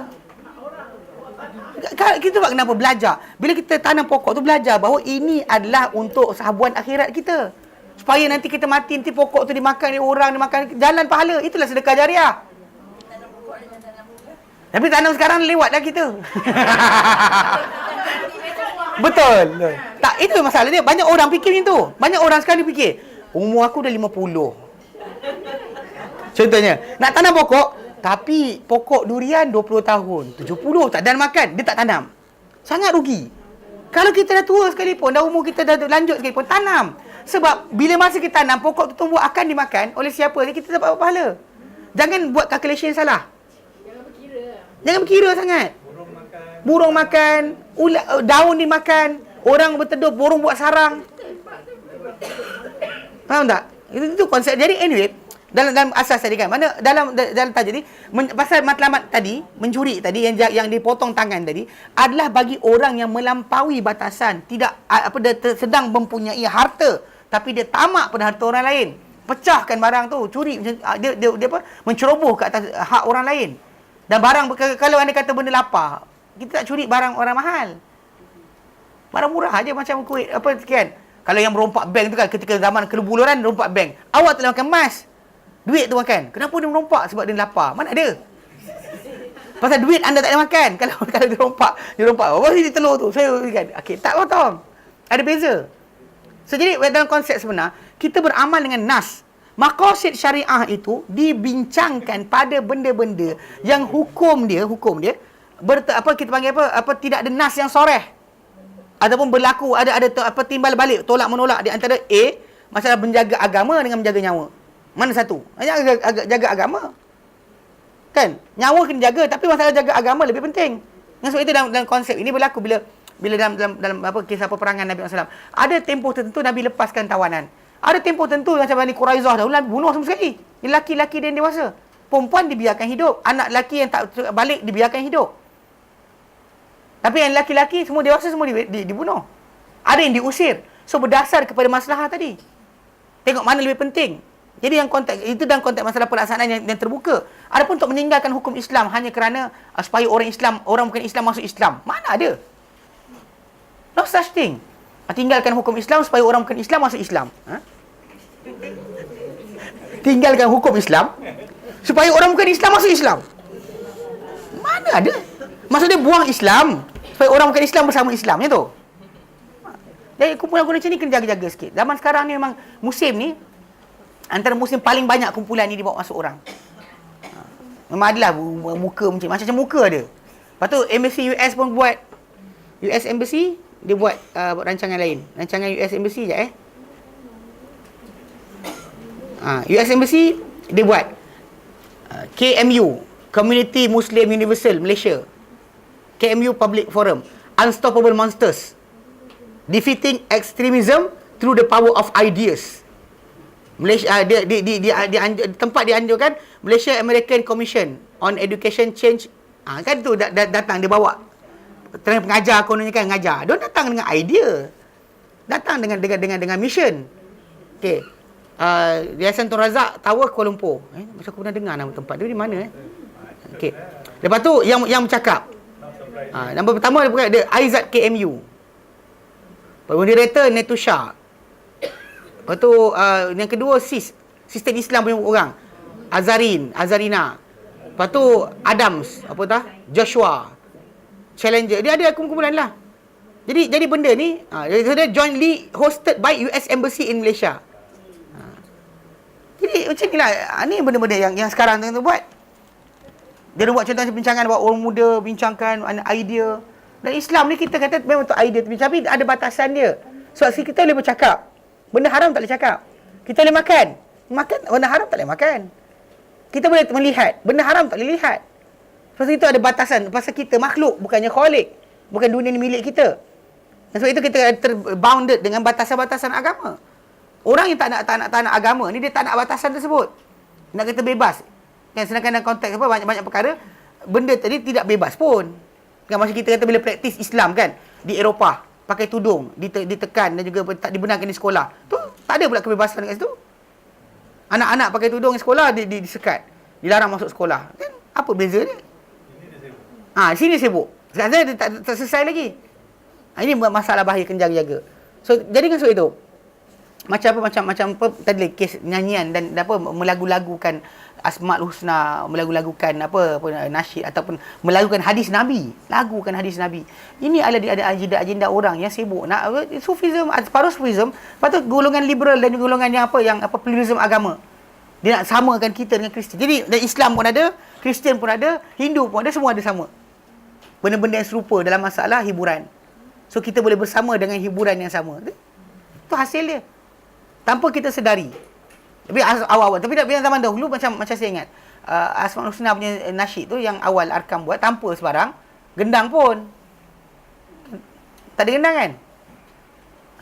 Kita tak kenapa belajar. Bila kita tanam pokok tu, belajar bahawa ini adalah untuk sahabuan akhirat kita. Supaya nanti kita mati, nanti pokok tu dimakan oleh orang, dimakan jalan pahala. Itulah sedekah jariah. Tapi tanam sekarang lewat dah kita. Betul. Tak, itu masalah dia. Banyak orang fikir macam tu. Banyak orang sekarang fikir, umur aku dah 50. Contohnya, nak tanam pokok, tapi pokok durian 20 tahun, 70 tak ada makan, dia tak tanam. Sangat rugi. Kalau kita dah tua sekalipun, dah umur kita dah lanjut sekalipun, tanam. Sebab bila masa kita tanam, pokok tu tumbuh akan dimakan oleh siapa, kita dapat pahala. Jangan buat calculation salah. Jangan berkira sangat. Burung makan, daun dimakan, orang berteduh, burung buat sarang. Faham tak? Itu konsep. Jadi anyway, dalam asas tadi kan, mana dalam tajuk ni pasal matlamat tadi, mencuri tadi yang dipotong tangan tadi adalah bagi orang yang melampaui batasan, tidak dia sedang mempunyai harta tapi dia tamak pada harta orang lain. Pecahkan barang tu, curi, dia apa? Menceroboh ke atas hak orang lain. Dan barang, kalau anda kata benda lapar, kita tak curi barang orang mahal. Barang murah aja macam kuih apa sekian. Kalau yang merompak bank tu kan, ketika zaman kelubuluran rompak bank. Awak tak makan emas. Duit tu makan. Kenapa dia merompak? Sebab dia lapar. Mana ada? Pasal duit anda tak ada makan. Kalau dia rompak. Apa sini telur tu? Saya kan. Okey, tak potong. Ada beza. So jadi dalam konsep sebenar, kita beramal dengan nas. Maqasid syariah itu dibincangkan pada benda-benda yang hukum dia kita panggil apa tidak ada nas yang soreh. Ataupun berlaku ada timbal balik, tolak menolak di antara masalah menjaga agama dengan menjaga nyawa. Mana satu? Jaga agama. Kan? Nyawa kena jaga, tapi masalah jaga agama lebih penting. Sebab itu dalam konsep ini berlaku bila dalam kisah peperangan Nabi SAW. Ada tempoh tertentu Nabi lepaskan tawanan. Ada tempoh tertentu macam Bani Quraizah dahulu Nabi bunuh semua sekali. Lelaki-lelaki dan dewasa. Perempuan dibiarkan hidup, anak lelaki yang tak balik dibiarkan hidup. Tapi yang lelaki-lelaki semua dewasa semua dibunuh. Ada yang diusir. So berdasar kepada masalah tadi. Tengok mana lebih penting. Jadi yang konteks itu dalam konteks masalah pelaksanaan yang terbuka. Adapun untuk meninggalkan hukum Islam hanya kerana supaya orang bukan Islam masuk Islam. Mana ada? No such thing. Tinggalkan hukum Islam supaya orang bukan Islam masuk Islam. Tinggalkan hukum Islam supaya orang bukan Islam masuk Islam. Mana ada? Maksudnya buang Islam supaya orang bukan Islam bersama Islamnya tu. Jadi kumpulan-kumpulan macam ni kena jaga-jaga sikit. Zaman sekarang ni memang musim ni antara musim paling banyak kumpulan ni dibawa masuk orang. Memang adalah muka macam muka ada. Lepas tu embassy US pun buat, US Embassy dia buat rancangan lain. Rancangan US Embassy je US Embassy dia buat KMU, Community Muslim Universal Malaysia. KMU Public Forum, Unstoppable Monsters, Defeating Extremism Through the Power of Ideas. Malaysia tempat dianjurkan Malaysia American Commission on Education Change. Kan tu datang dia bawa pengajar kononnya kan ngajar. Dia datang dengan idea. Datang dengan mission. Okey. Yayasan Tun Razak Tower Kuala Lumpur. Macam aku pernah dengar nama tempat dia di mana Okey. Lepas tu yang bercakap. Nombor pertama dia Aizat KMU. Moderator Netusha. Lepas tu yang kedua Sistem Islam punya orang. Azarina. Lepas tu Adams, Joshua. Challenger. Dia ada kumpulan lah. Jadi benda ni dia jointly hosted by US Embassy in Malaysia. Jadi macam inilah. Ni benda-benda yang sekarang tengah buat. Dia buat contoh perbincangan buat orang muda bincangkan idea. Dan Islam ni kita kata memang untuk idea tapi ada batasan dia. Sebab kita boleh bercakap. Benda haram tak boleh cakap. Kita boleh makan. Makan benda haram tak boleh makan. Kita boleh melihat, benda haram tak boleh lihat. Pasal itu ada batasan. Pasal kita makhluk, bukannya khalik. Bukan dunia ni milik kita. Dan sebab itu kita terbounded dengan batasan-batasan agama. Orang yang tak nak agama ni, dia tak nak batasan tersebut. Nak kata bebas. Kan, sedangkan dalam konteks apa, banyak perkara, benda tadi tidak bebas pun. Kan, macam kita kata bila praktis Islam kan, di Eropah, pakai tudung, ditekan dan juga tak dibenarkan di sekolah. Tu, tak ada pula kebebasan kat situ. Anak-anak pakai tudung di sekolah, disekat. Dilarang masuk sekolah. Kan, apa beza dia? Sini sibuk. Sekarang dia tak selesai lagi. Ini masalah bahaya jaga. So, jadi kan sebab itu, macam apa tadi kes nyanyian dan apa melagu-lagukan Asmaul Husna, melagu-lagukan apa nasyid ataupun melagukan hadis Nabi, lagukan hadis Nabi. Ini ada agenda orang yang sibuk nak Sufism, separuh Sufism, patut golongan liberal dan golongan yang pluralism agama. Dia nak samakan kita dengan Kristian. Jadi dan Islam pun ada, Kristian pun ada, Hindu pun ada, semua ada sama. Benda-benda yang serupa dalam masalah hiburan. So kita boleh bersama dengan hiburan yang sama. Itu hasil dia. Tanpa kita sedari. Tapi awal-awal, tapi dalam zaman dahulu macam saya ingat, Asmaul Husna punya nasyid tu yang awal Arkam buat tanpa sebarang gendang pun. Tak ada gendang kan?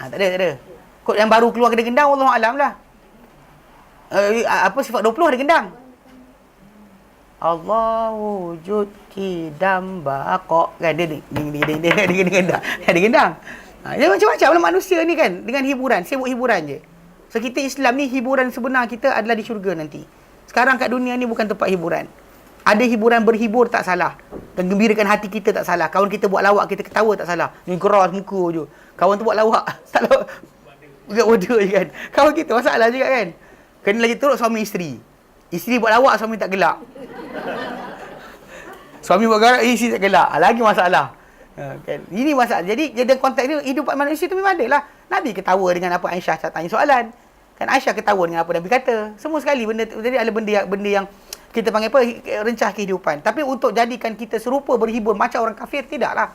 Tak ada. Kod yang baru keluar kena gendang, wallahu alam lah. Sifat 20 ada gendang. Allah wujud kidam baqa kan dia gendang. Ada gendang. Dia macam-macam lah manusia ni kan, dengan hiburan, sibuk hiburan je. So kita Islam ni, hiburan sebenar kita adalah di syurga nanti. Sekarang kat dunia ni bukan tempat hiburan. Ada hiburan, berhibur tak salah. Dan gembirakan hati kita tak salah. Kawan kita buat lawak, kita ketawa tak salah. Ni keras muka je. Kawan tu buat lawak, tak lawak. Bukan bodoh je kan. Kawan kita masalah juga kan. Kena lagi teruk suami isteri. Isteri buat lawak, suami tak gelak. Suami buat gelak, isteri tak gelak. Lagi masalah. Kan? Ini masalah. Jadi dalam konteks ni, hidupan manusia tu memang ada lah. Nabi ketawa dengan apa Aisyah tanya soalan. Kan Aisyah ketawa dengan apa Nabi kata. Semua sekali benda. Jadi ada benda yang kita panggil apa, rencah kehidupan. Tapi untuk jadikan kita serupa, berhibur macam orang kafir, tidaklah.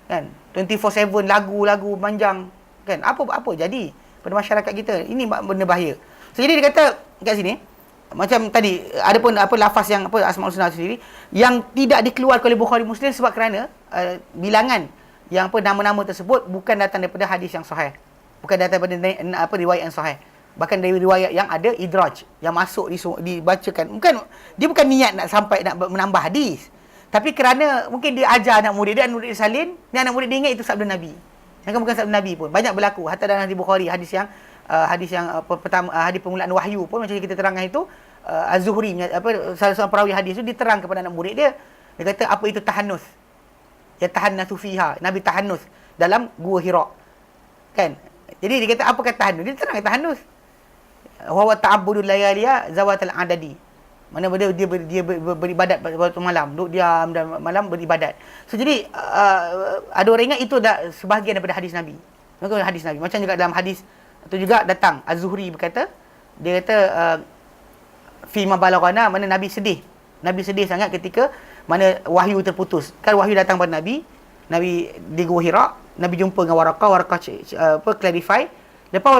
Kan? 24/7 lagu-lagu panjang. Kan? Apa jadi pada masyarakat kita? Ini benda bahaya. So, jadi dia kata kat sini, macam tadi ada pun lafaz yang Asmaul Husna sendiri yang tidak dikeluarkan oleh Bukhari Muslim sebab kerana bilangan yang nama-nama tersebut bukan datang daripada hadis yang sahih. Bukan datang daripada riwayat yang sahih. Bahkan dari riwayat yang ada idraj yang masuk dibacakan. Dia bukan niat nak menambah hadis. Tapi kerana mungkin dia ajar anak murid dia, anak murid dia salin, dan anak murid dia ingat itu sabda Nabi. Yang bukan sabda Nabi pun. Banyak berlaku hatta dalam hadis Bukhari, hadis yang pertama, hadis permulaan wahyu pun macam kita terangkan itu, Az-Zuhri salah seorang perawi hadis itu diterang kepada anak murid dia. Dia kata apa itu tahannus? Ya tahannatsu fiha. Nabi tahannus dalam gua Hira. Kan? Jadi dia kata apa kata tahannus? Dia terang tahannus. Wa ta'abbudul layaliya zawatal adadi. Mana dia beribadat pada waktu malam, duduk diam dan malam beribadat. So jadi ada orang ingat itu dah sebahagian daripada hadis Nabi. Hadis Nabi. Macam juga dalam hadis itu juga datang Az-Zuhri berkata, dia kata fi ma balaghana, mana Nabi sedih. Nabi sedih sangat ketika mana wahyu terputus. Kan wahyu datang pada Nabi di Gua Hira, Nabi jumpa dengan Waraqah clarify. Lepas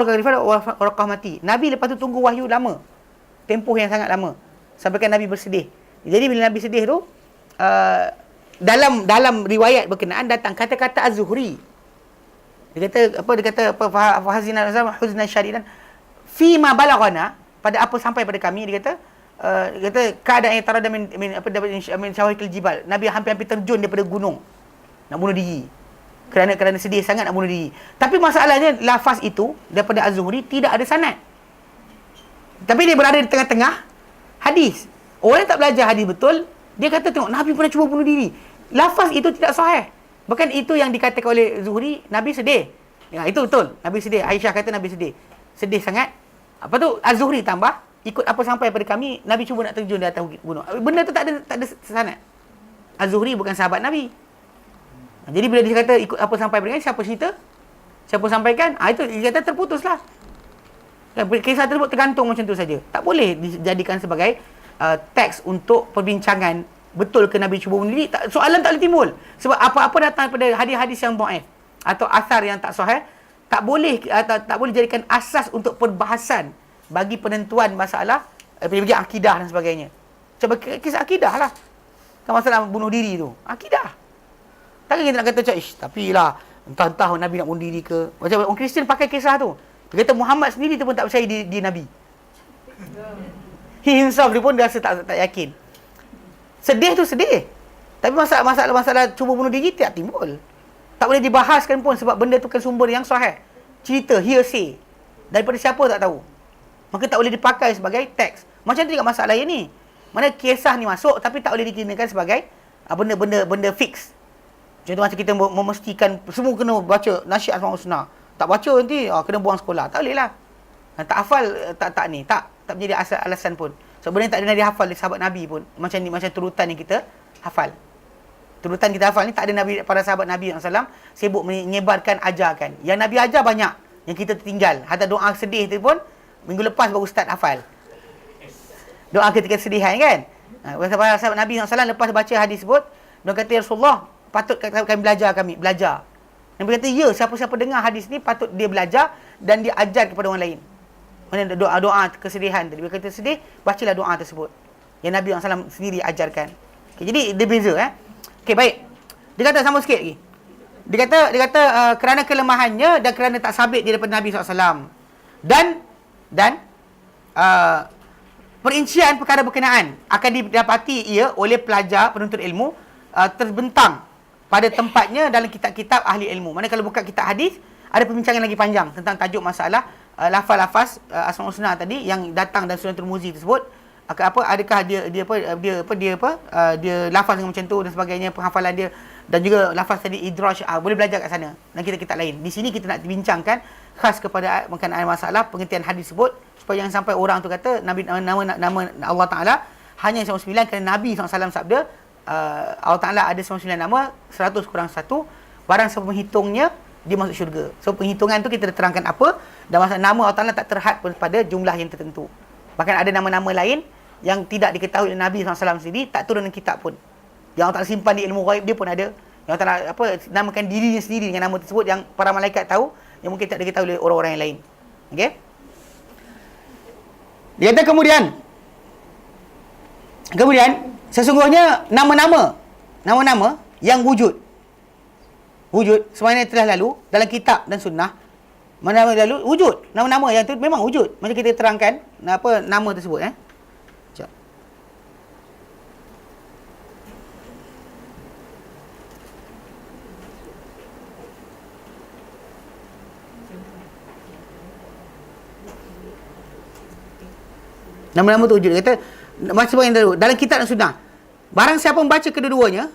Waraqah mati. Nabi lepas tu tunggu wahyu lama. Tempoh yang sangat lama. Sampaikan Nabi bersedih. Jadi bila Nabi sedih tu, dalam riwayat berkenaan datang kata-kata Az-Zuhri. Dia kata fahazina huznan syadidan fi ma balaghana, pada apa sampai pada kami. Dia kata keadaan yang tarada min syawahikil jibal. Nabi hampir-hampir terjun daripada gunung nak bunuh diri. Kerana sedih sangat nak bunuh diri. Tapi masalahnya lafaz itu daripada Az-Zuhri tidak ada sanad. Tapi dia berada di tengah-tengah hadis. Orang yang tak belajar hadis betul, dia kata tengok Nabi pernah cuba bunuh diri. Lafaz itu tidak sahih. Bahkan itu yang dikatakan oleh Zuhri, Nabi sedih. Ya, itu betul. Nabi sedih. Aisyah kata Nabi sedih. Sedih sangat. Apa tu? Az-Zuhri tambah, ikut apa sampai pada kami, Nabi cuba nak terjun di atas gunung. Benda tu tak ada sanad. Az-Zuhri bukan sahabat Nabi. Jadi bila dia kata ikut apa sampai pada kami, siapa cerita? Siapa sampaikan? Itu dia kata terputuslah. Kisah tersebut tergantung macam tu saja. Tak boleh dijadikan sebagai teks untuk perbincangan betul ke Nabi cuba bunuh diri. Soalan tak boleh timbul. Sebab apa-apa datang daripada hadis-hadis yang dhaif atau asar yang tak sahih, tak boleh jadikan asas untuk perbahasan bagi penentuan masalah bagi akidah dan sebagainya. Macam kisah akidah lah. Kan masalah bunuh diri tu. Akidah. Takkan kita nak kata macam, tapi lah, entah-entah Nabi nak bunuh diri ke. Macam orang Kristian pakai kisah tu. Dia kata Muhammad sendiri tu pun tak percaya di Nabi. He himself dia pun dia rasa tak yakin. Sedih tu sedih. Tapi masalah cuba bunuh diri tak timbul. Tak boleh dibahaskan pun sebab benda tu kan sumber yang sahih. Cerita, hearsay. Daripada siapa tak tahu. Maka tak boleh dipakai sebagai teks. Macam tu juga masalah yang ni. Mana kisah ni masuk tapi tak boleh dikirakan sebagai benda fix. Contoh macam kita memastikan semua kena baca nasyid Asmaul Husna. Tak baca nanti kena buang sekolah. Tak boleh lah. Tak hafal tak menjadi alasan pun. So benda tak ada dihafal oleh sahabat Nabi pun. Macam ni, macam turutan yang kita hafal. Turutan kita hafal ni tak ada para sahabat Nabi SAW sibuk menyebarkan ajarkan. Yang Nabi ajar banyak. Yang kita tertinggal. Hatta doa sedih tu pun minggu lepas baru start hafal. Doa ketika kesedihan kan. Para sahabat Nabi SAW lepas baca hadis sebut, dia kata, ya Rasulullah, patut kami belajar. Nabi kata, ya, siapa-siapa dengar hadis ni patut dia belajar dan dia ajar kepada orang lain. Mana doa-doa kesedihan tadi. Dia kata sedih, bacalah doa tersebut. Yang Nabi SAW sendiri ajarkan. Okay, jadi dia beza Okey, baik. Dia kata sama sikit lagi. Dia kata kerana kelemahannya dan kerana tak sabit dia daripada Nabi SAW. Dan perincian perkara berkenaan akan didapati ia oleh pelajar penuntut ilmu terbentang pada tempatnya dalam kitab-kitab ahli ilmu. Mana kalau buka kitab hadis, ada perbincangan lagi panjang tentang tajuk masalah lafaz-lafaz Asmaul Husna tadi yang datang dalam surah Tirmizi tersebut. Adakah dia lafaz dengan macam tu dan sebagainya, penghafalan dia, dan juga lafaz tadi idraj, boleh belajar kat sana dan kitab-kitab lain. Di sini kita nak bincangkan khas kepada berkenaan masalah pengertian hadis tersebut supaya jangan sampai orang tu kata nama Allah Taala hanya 99 kerana Nabi SAW sabda Allah Taala ada 99 nama, 100 kurang 1, barang siapa menghitungnya dia masuk syurga. So penghitungan tu kita terangkan apa, dan masalah nama Allah Taala tak terhad pada jumlah yang tertentu. Bahkan ada nama-nama lain yang tidak diketahui oleh Nabi SAW sendiri, tak turun dalam kitab pun. Yang Allah Ta'ala simpan di ilmu ghaib dia pun ada. Yang Allah Ta'ala namakan dirinya sendiri dengan nama tersebut yang para malaikat tahu, yang mungkin tak diketahui oleh orang-orang yang lain. Okey? Dia kata kemudian sesungguhnya nama-nama yang wujud sebenarnya telah lalu dalam kitab dan sunnah. Mana lalu wujud nama-nama yang tu memang wujud. Macam kita terangkan nama tersebut Sekejap. Nama-nama tu wujud. Dia kata macam yang dulu dalam kitab dan sunnah. Barang siapa membaca kedua-duanya,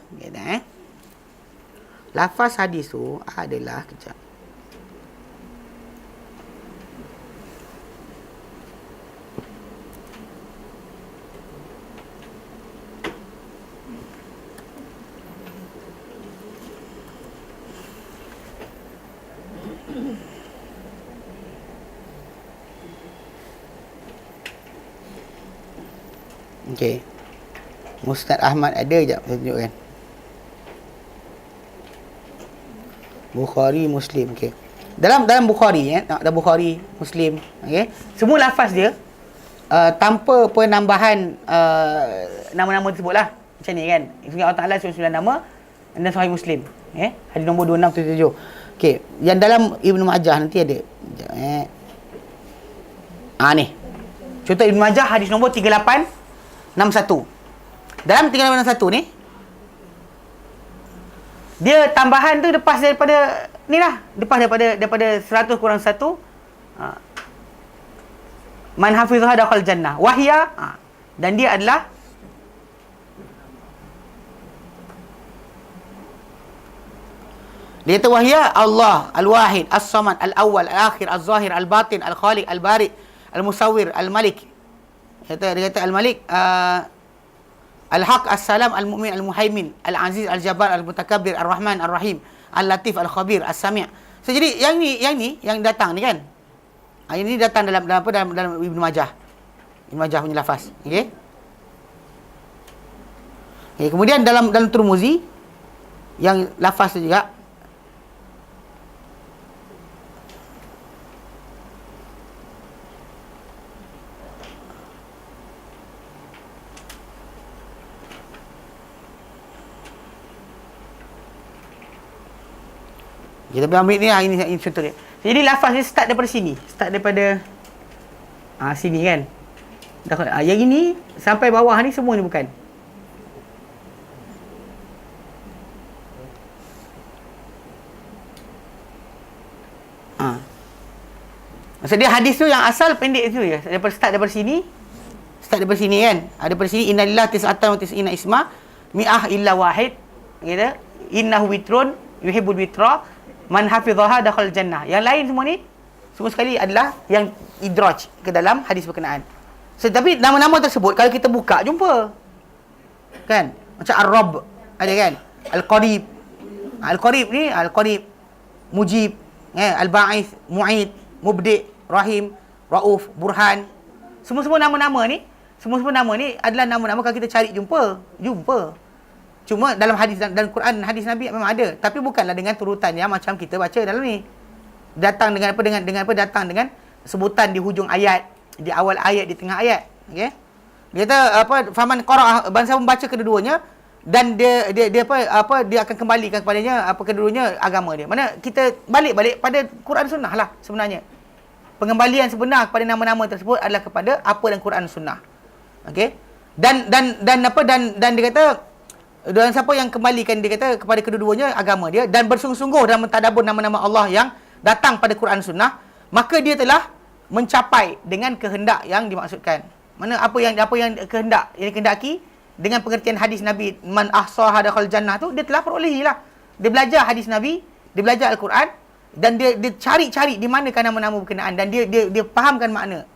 lafaz hadis tu adalah kejap. Okey. Ustaz Ahmad ada jap saya tunjukkan. Bukhari, Muslim. Okey. Dalam Bukhari dalam Bukhari, Muslim, okey. Semua lafaz dia tanpa penambahan nama-nama tersebutlah. Macam ni kan. Ingat Allah Taala 99 nama dan Sahih Muslim. Hadis nombor 2677. Okey, yang dalam Ibnu Majah nanti ada. Ni. Contoh Ibnu Majah hadis nombor 3861. Dalam 3861 ni dia tambahan tu lepas daripada ni lah, lepas daripada 100 kurang 1 man hafizha dakhal jannah wahya, dan dia adalah dia kata wahya Allah al-wahid as-samad al-awwal al-akhir az-zahir al-batin al-khaliq al-bari al-musawwir al-malik. Dia kata al-malik al-haq as-salam al-mu'min al-muhaimin al-aziz al-jabbar al-mutakabbir ar-rahman ar-rahim al-latif al-khabir as-sami'. So jadi yang ni yang datang ni kan, ini datang dalam Ibnu Majah. Ibnu Majah punya lafaz. Okey. Kemudian dalam Tirmizi yang lafaz tu juga Kita ambil ni, ini contoh dia. Jadi lafaz ni start daripada sini. Start daripada sini kan. Yang ini sampai bawah ni semua ni bukan. Maksud dia hadis tu yang asal pendek tu je. Start daripada sini. Start daripada sini kan. Ada daripada sini innalillahi tis'atan wa tis'ina isma mi'ah illa wahid. Gitu. Innahu witrun yuhibbul witra man hafidhaha dakhal jannah. Yang lain semua ni semua sekali adalah yang idraj ke dalam hadis berkenaan. So, tapi nama-nama tersebut kalau kita buka jumpa. Kan? Macam Ar-Rabb ada kan? Al-Qarib. Al-Qarib ni Al-Qarib, Mujib, Al-Ba'ith, Mu'id, Mubdi', Rahim, Rauf, Burhan. Semua-semua nama-nama ni adalah nama-nama kalau kita cari jumpa. Cuma dalam hadis dan Quran hadis Nabi memang ada, tapi bukanlah dengan turutan yang macam kita baca dalam ni. Datang dengan apa datang dengan sebutan di hujung ayat, di awal ayat, di tengah ayat. Okey. Dia kata faman qara, bangsa membaca kedua-duanya dan dia akan kembalikan kepadanya kedua-duanya agama dia. Mana kita balik pada Quran Sunnah lah sebenarnya. Pengembalian sebenar kepada nama-nama tersebut adalah kepada apa dan Quran Sunnah. Okey. Dan dia kata dan siapa yang kembalikan dia kata kepada kedua-duanya agama dia dan bersungguh-sungguh dalam mentadabbur nama-nama Allah yang datang pada Quran Sunnah, maka dia telah mencapai dengan kehendak yang dimaksudkan. Mana apa yang kehendak yang dikehendaki dengan pengertian hadis Nabi man ahsaha dakhal jannah tu, dia telah perolehilah. Dia belajar hadis Nabi, dia belajar Al-Quran dan dia cari-cari di manakah nama-nama berkenaan dan dia fahamkan makna.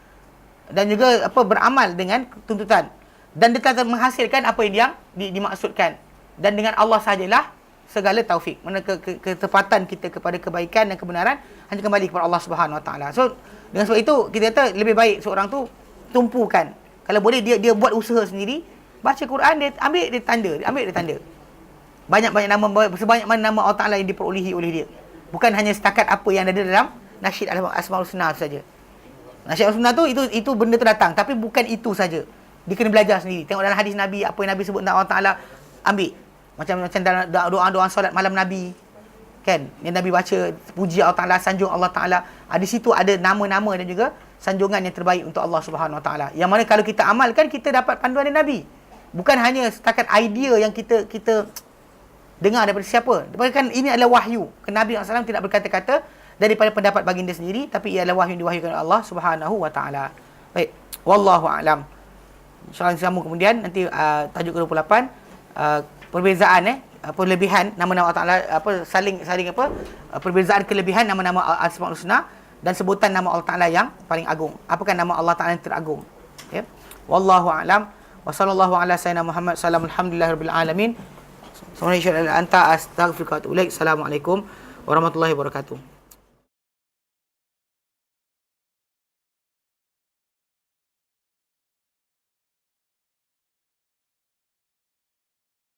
Dan juga beramal dengan tuntutan. Dan dia telah menghasilkan apa yang dimaksudkan. Dan dengan Allah sajalah segala taufik. Mana ketepatan kita kepada kebaikan dan kebenaran hanya kembali kepada Allah Subhanahu Wa Taala. So dengan sebab itu kita kata lebih baik seorang tu tumpukan. Kalau boleh dia buat usaha sendiri, baca Quran, dia ambil dia tanda. Banyak-banyak nama, sebanyak mana nama Allah Taala yang diperolehi oleh dia. Bukan hanya setakat apa yang ada dalam nasyid Asmaul Husna saja. Nasyid Asmaul Husna tu itu benda tu datang, tapi bukan itu saja. Dia kena belajar sendiri. Tengok dalam hadis Nabi, apa yang Nabi sebut tentang Allah Taala, ambil. Macam dalam doa-doa solat malam Nabi. Kan? Yang Nabi baca, puji Allah Taala, sanjung Allah Taala. Di situ ada nama-nama dan juga sanjungan yang terbaik untuk Allah Subhanahu Wa Taala. Yang mana kalau kita amalkan, kita dapat panduan dari Nabi. Bukan hanya setakat idea yang kita dengar daripada siapa. Kan ini adalah wahyu. Nabi SAW tidak berkata-kata daripada pendapat baginda sendiri, tapi ia adalah wahyu yang diwahyukan oleh Allah Subhanahu Wa Taala. Baik. Wallahu a'lam. InsyaAllah sambung kemudian nanti tajuk ke-28 perbezaan perlebihan nama-nama Allah Taala saling perbezaan kelebihan nama-nama Asmaul Husna dan sebutan nama Allah Taala yang paling agung. Apakah nama Allah Taala yang teragung? Okay. Wallahu a'lam. Wa sallallahu ala sayyidina Muhammad sallallahu alhamdulillahirabbil alamin. Subhanaka anta astaghfiruka wa atubu ilaik. Assalamualaikum warahmatullahi wabarakatuh.